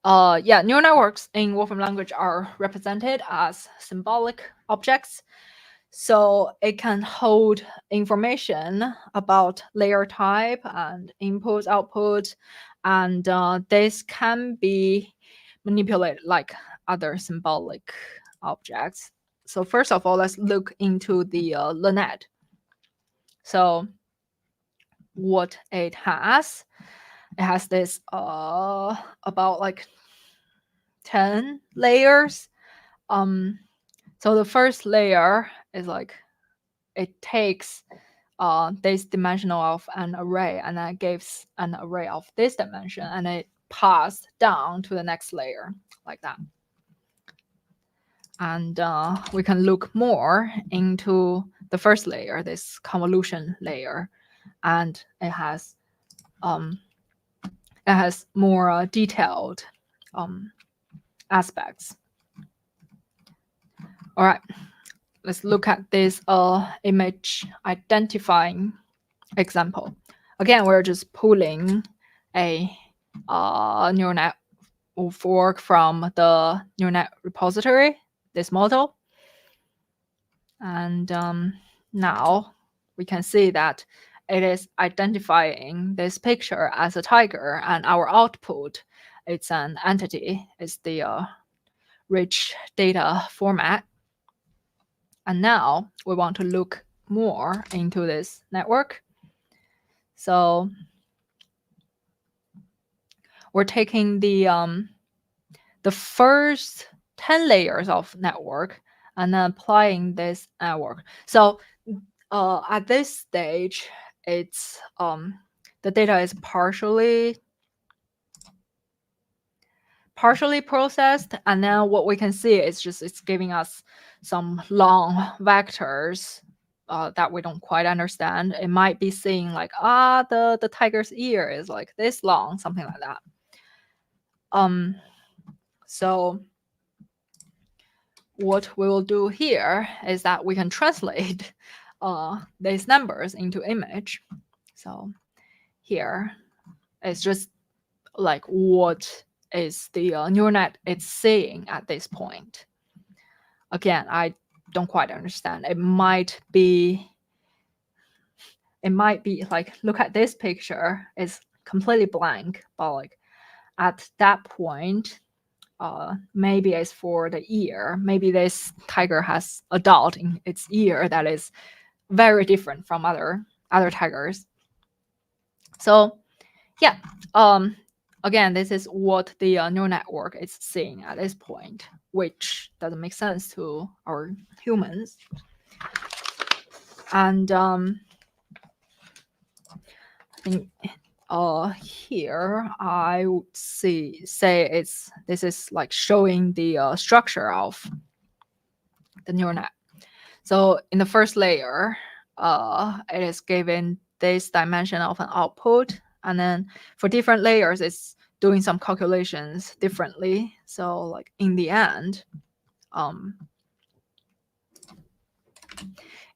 Yeah, neural networks in Wolfram language are represented as symbolic objects. So it can hold information about layer type and input, output, and this can be manipulated like other symbolic objects. So first of all, let's look into the LeNet. So what it has this about like 10 layers. So the first layer is like it takes this dimensional of an array and then gives an array of this dimension, and it passed down to the next layer like that. And we can look more into the first layer, this convolution layer, and it has more detailed aspects. All right, let's look at this image identifying example. Again, we're just pulling a neural network from the neural net repository, this model. And now we can see that it is identifying this picture as a tiger, and our output, it's an entity, it's the rich data format. And now we want to look more into this network. So we're taking the first 10 layers of network and then applying this network. So at this stage, it's the data is partially partially processed, and then what we can see is just it's giving us some long vectors that we don't quite understand. It might be saying like, the tiger's ear is like this long, something like that. So what we will do here is that we can translate these numbers into image. So here it's just like what is the neural net it's saying at this point. Again, I don't quite understand. It might be like, look at this picture, it's completely blank, but like at that point, maybe it's for the ear. Maybe this tiger has a dot in its ear that is very different from other tigers. So yeah, again, this is what the neural network is seeing at this point, which doesn't make sense to our humans. And I think here I would say this is like showing the structure of the neural net. So in the first layer, it is given this dimension of an output, and then for different layers, it's doing some calculations differently. So like in the end,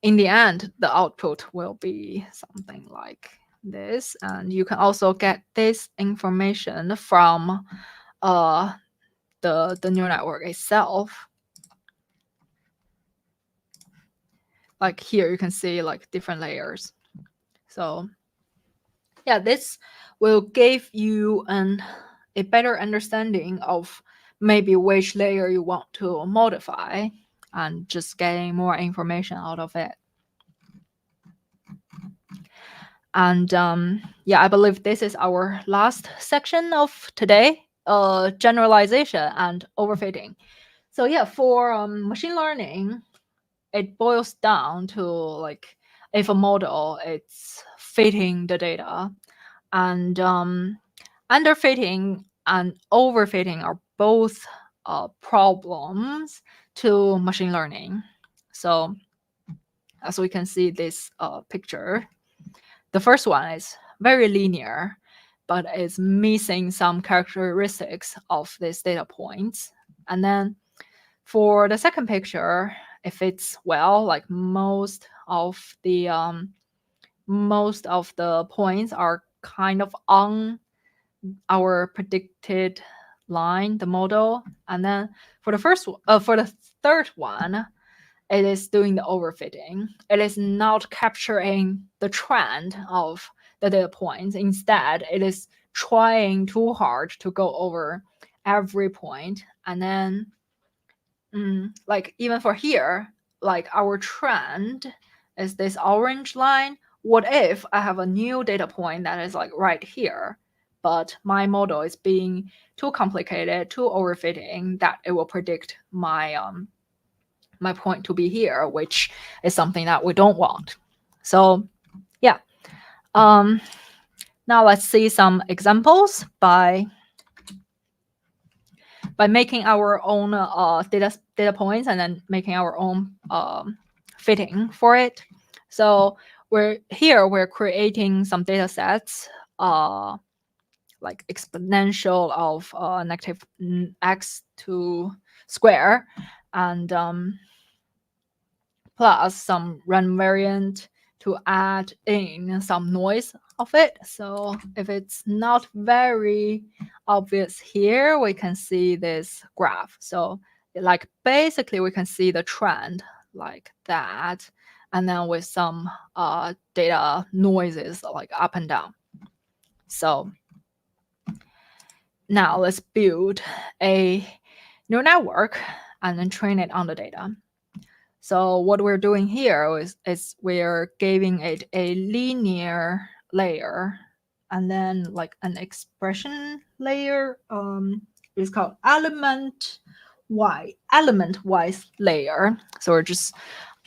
the output will be something like this, and you can also get this information from the neural network itself. Like here, you can see like different layers. So yeah, this will give you a better understanding of maybe which layer you want to modify and just getting more information out of it. And yeah, I believe this is our last section of today, generalization and overfitting. So yeah, for machine learning, it boils down to like if a model it's fitting the data, and underfitting and overfitting are both problems to machine learning. So as we can see this picture, the first one is very linear, but it's missing some characteristics of these data points. And then for the second picture, if it's well, like most of the points are kind of on our predicted line, the model. And then for the third one, it is doing the overfitting. It is not capturing the trend of the data points. Instead, it is trying too hard to go over every point. And then like even for here, like our trend is this orange line. What if I have a new data point that is like right here, but my model is being too complicated, too overfitting, that it will predict my my point to be here, which is something that we don't want. So yeah, now let's see some examples by making our own data points and then making our own fitting for it. So we're creating some data sets like exponential of negative x2 square, and plus some random variant to add in some noise of it. So if it's not very obvious here, we can see this graph. So like basically we can see the trend like that, and then with some data noises like up and down. So now let's build a neural network and then train it on the data. So what we're doing here is we're giving it a linear layer, and then like an expression layer is called element wise layer. So we're just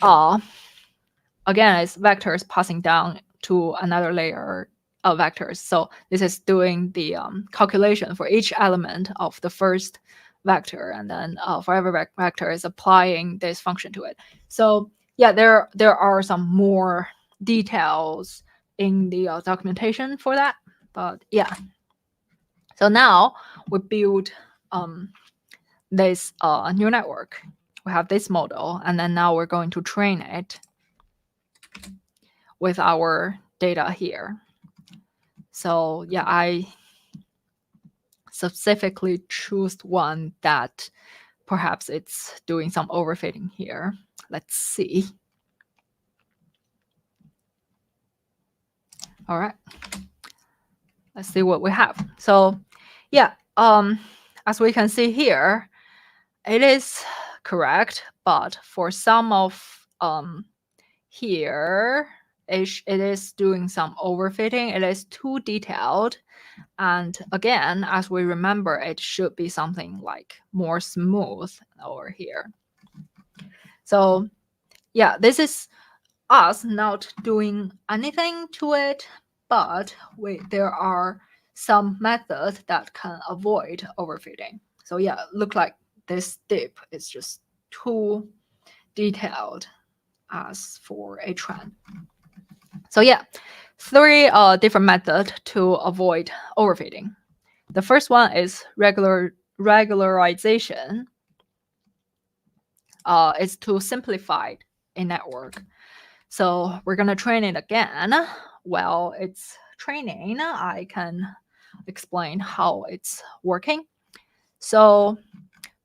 again, it's vectors passing down to another layer vectors. So this is doing the calculation for each element of the first vector, and then for every vector is applying this function to it. So yeah, there are some more details in the documentation for that, but yeah. So now we build this neural network. We have this model, and then now we're going to train it with our data here. So yeah, I specifically choose one that perhaps it's doing some overfitting here. Let's see. All right. Let's see what we have. So yeah, as we can see here, it is correct, but for some of here, it is doing some overfitting. It is too detailed. And again, as we remember, it should be something like more smooth over here. So yeah, this is us not doing anything to it, but there are some methods that can avoid overfitting. So yeah, look like this dip is just too detailed as for a trend. So yeah, 3 different methods to avoid overfitting. The first one is regularization. It's to simplify a network. So we're going to train it again. While it's training, I can explain how it's working. So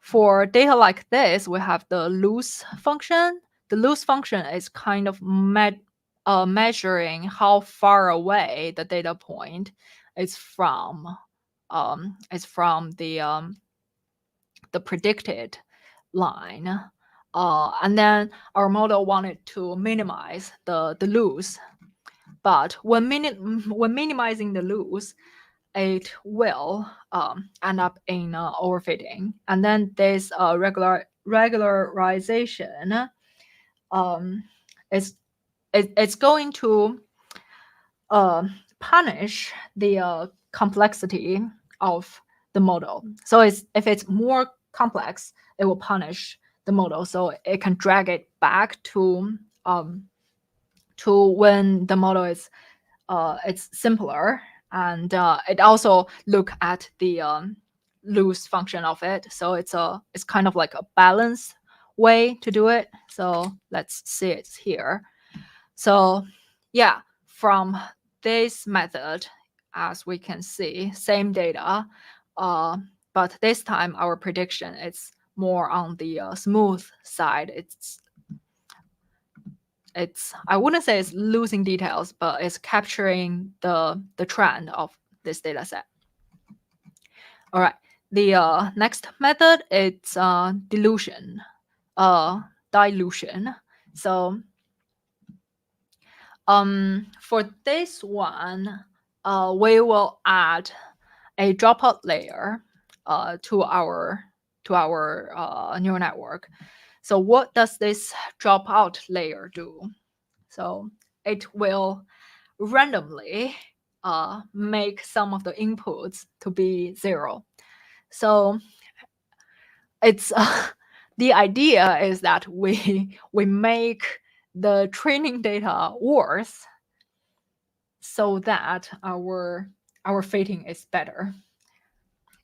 for data like this, we have the loose function. The loose function is kind of measuring how far away the data point is from the predicted line. And then our model wanted to minimize the loose. But when minimizing the loose, it will end up in overfitting. And then this regularization it's going to punish the complexity of the model. So if it's more complex, it will punish the model, so it can drag it back to when the model is it's simpler, and it also look at the loose function of it. So it's kind of like a balanced way to do it. So let's see it here. So yeah, from this method, as we can see, same data, but this time our prediction is more on the smooth side. It's I wouldn't say it's losing details, but it's capturing the trend of this data set. All right, the next method is dilution. So for this one, we will add a dropout layer to our neural network. So what does this dropout layer do? So it will randomly make some of the inputs to be 0. So it's the idea is that we make the training data worse so that our fitting is better.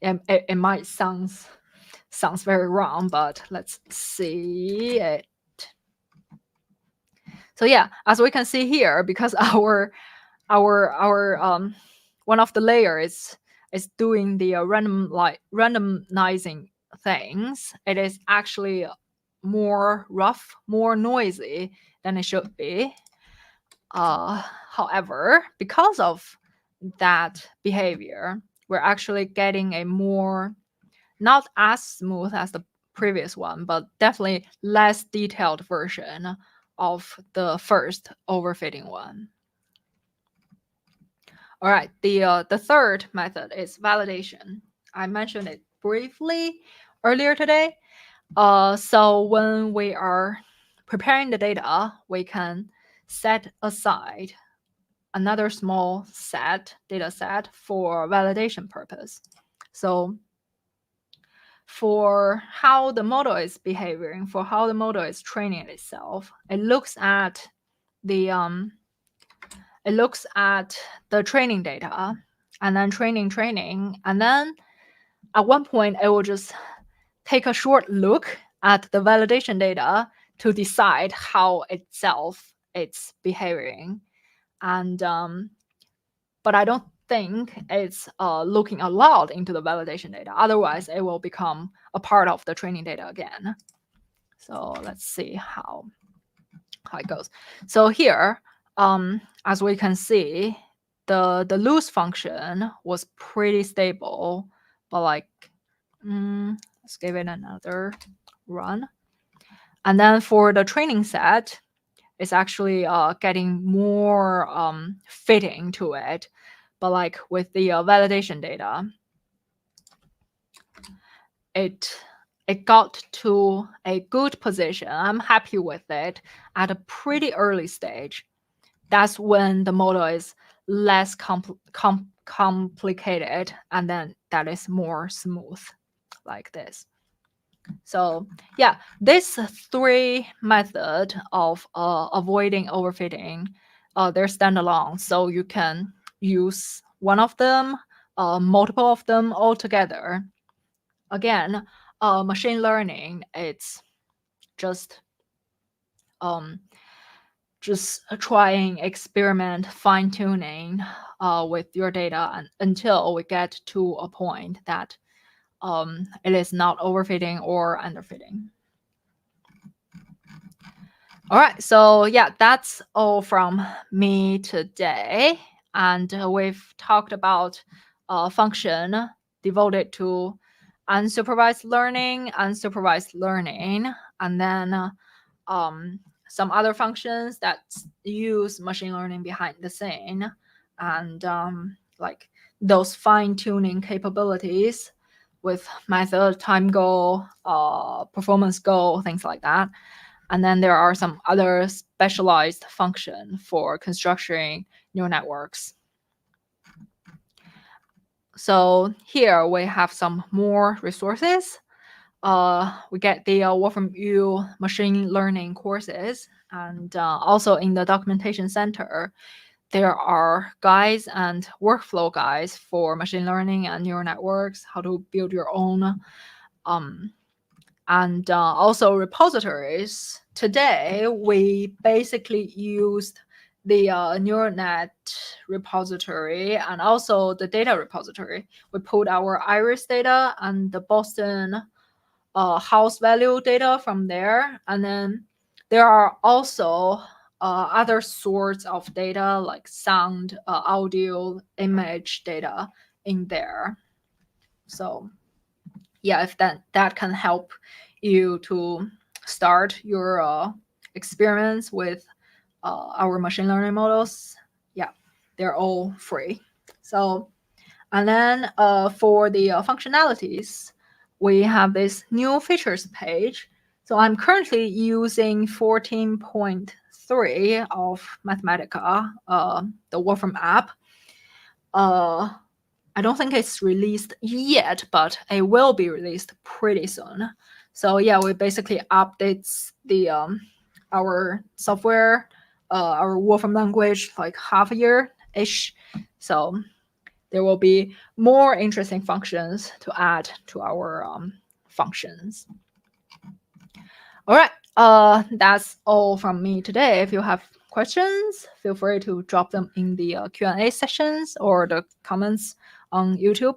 And it might sounds very wrong, but let's see it. So yeah, as we can see here, because our one of the layers is doing the randomizing things, it is actually more rough, more noisy than it should be. However, because of that behavior, we're actually getting a more, not as smooth as the previous one, but definitely less detailed version of the first overfitting one. All right, the third method is validation. I mentioned it briefly earlier today. So when we are preparing the data, we can set aside another small data set for validation purpose. So for how the model is behaving, for how the model is training itself, it looks at the training data, and then training, and then at one point it will just take a short look at the validation data to decide how itself it's behaving. And but I don't think it's looking a lot into the validation data. Otherwise, it will become a part of the training data again. So let's see how it goes. So here, as we can see, the loose function was pretty stable, but like, let's give it another run. And then for the training set, it's actually getting more fitting to it. But like with the validation data, it got to a good position. I'm happy with it at a pretty early stage. That's when the model is less complicated, and then that is more smooth, like this. So yeah, this 3 method of avoiding overfitting, they're standalone. So you can use one of them, multiple of them all together. Again, machine learning, it's just trying, experiment, fine-tuning with your data until we get to a point that it is not overfitting or underfitting. All right, so yeah, that's all from me today. And we've talked about a function devoted to unsupervised learning, and then some other functions that use machine learning behind the scene, and like those fine-tuning capabilities with method, time goal, performance goal, things like that. And then there are some other specialized function for constructing neural networks. So here we have some more resources. We get the WolframU machine learning courses, and also in the documentation center, there are guides and workflow guides for machine learning and neural networks, how to build your own, and also repositories. Today, we basically used the neural net repository and also the data repository. We pulled our iris data and the Boston house value data from there. And then there are also other sorts of data like sound, audio, image data in there. So yeah, if that can help you to start your experiments with our machine learning models, yeah, they're all free. So, and then for the functionalities, we have this new features page. So I'm currently using 14.3 of Mathematica, the Wolfram app. I don't think it's released yet, but it will be released pretty soon. So yeah, we basically updates the our software, our Wolfram language, like half a year-ish. So there will be more interesting functions to add to our functions. All right, that's all from me today. If you have questions, feel free to drop them in the Q&A sessions or the comments on YouTube.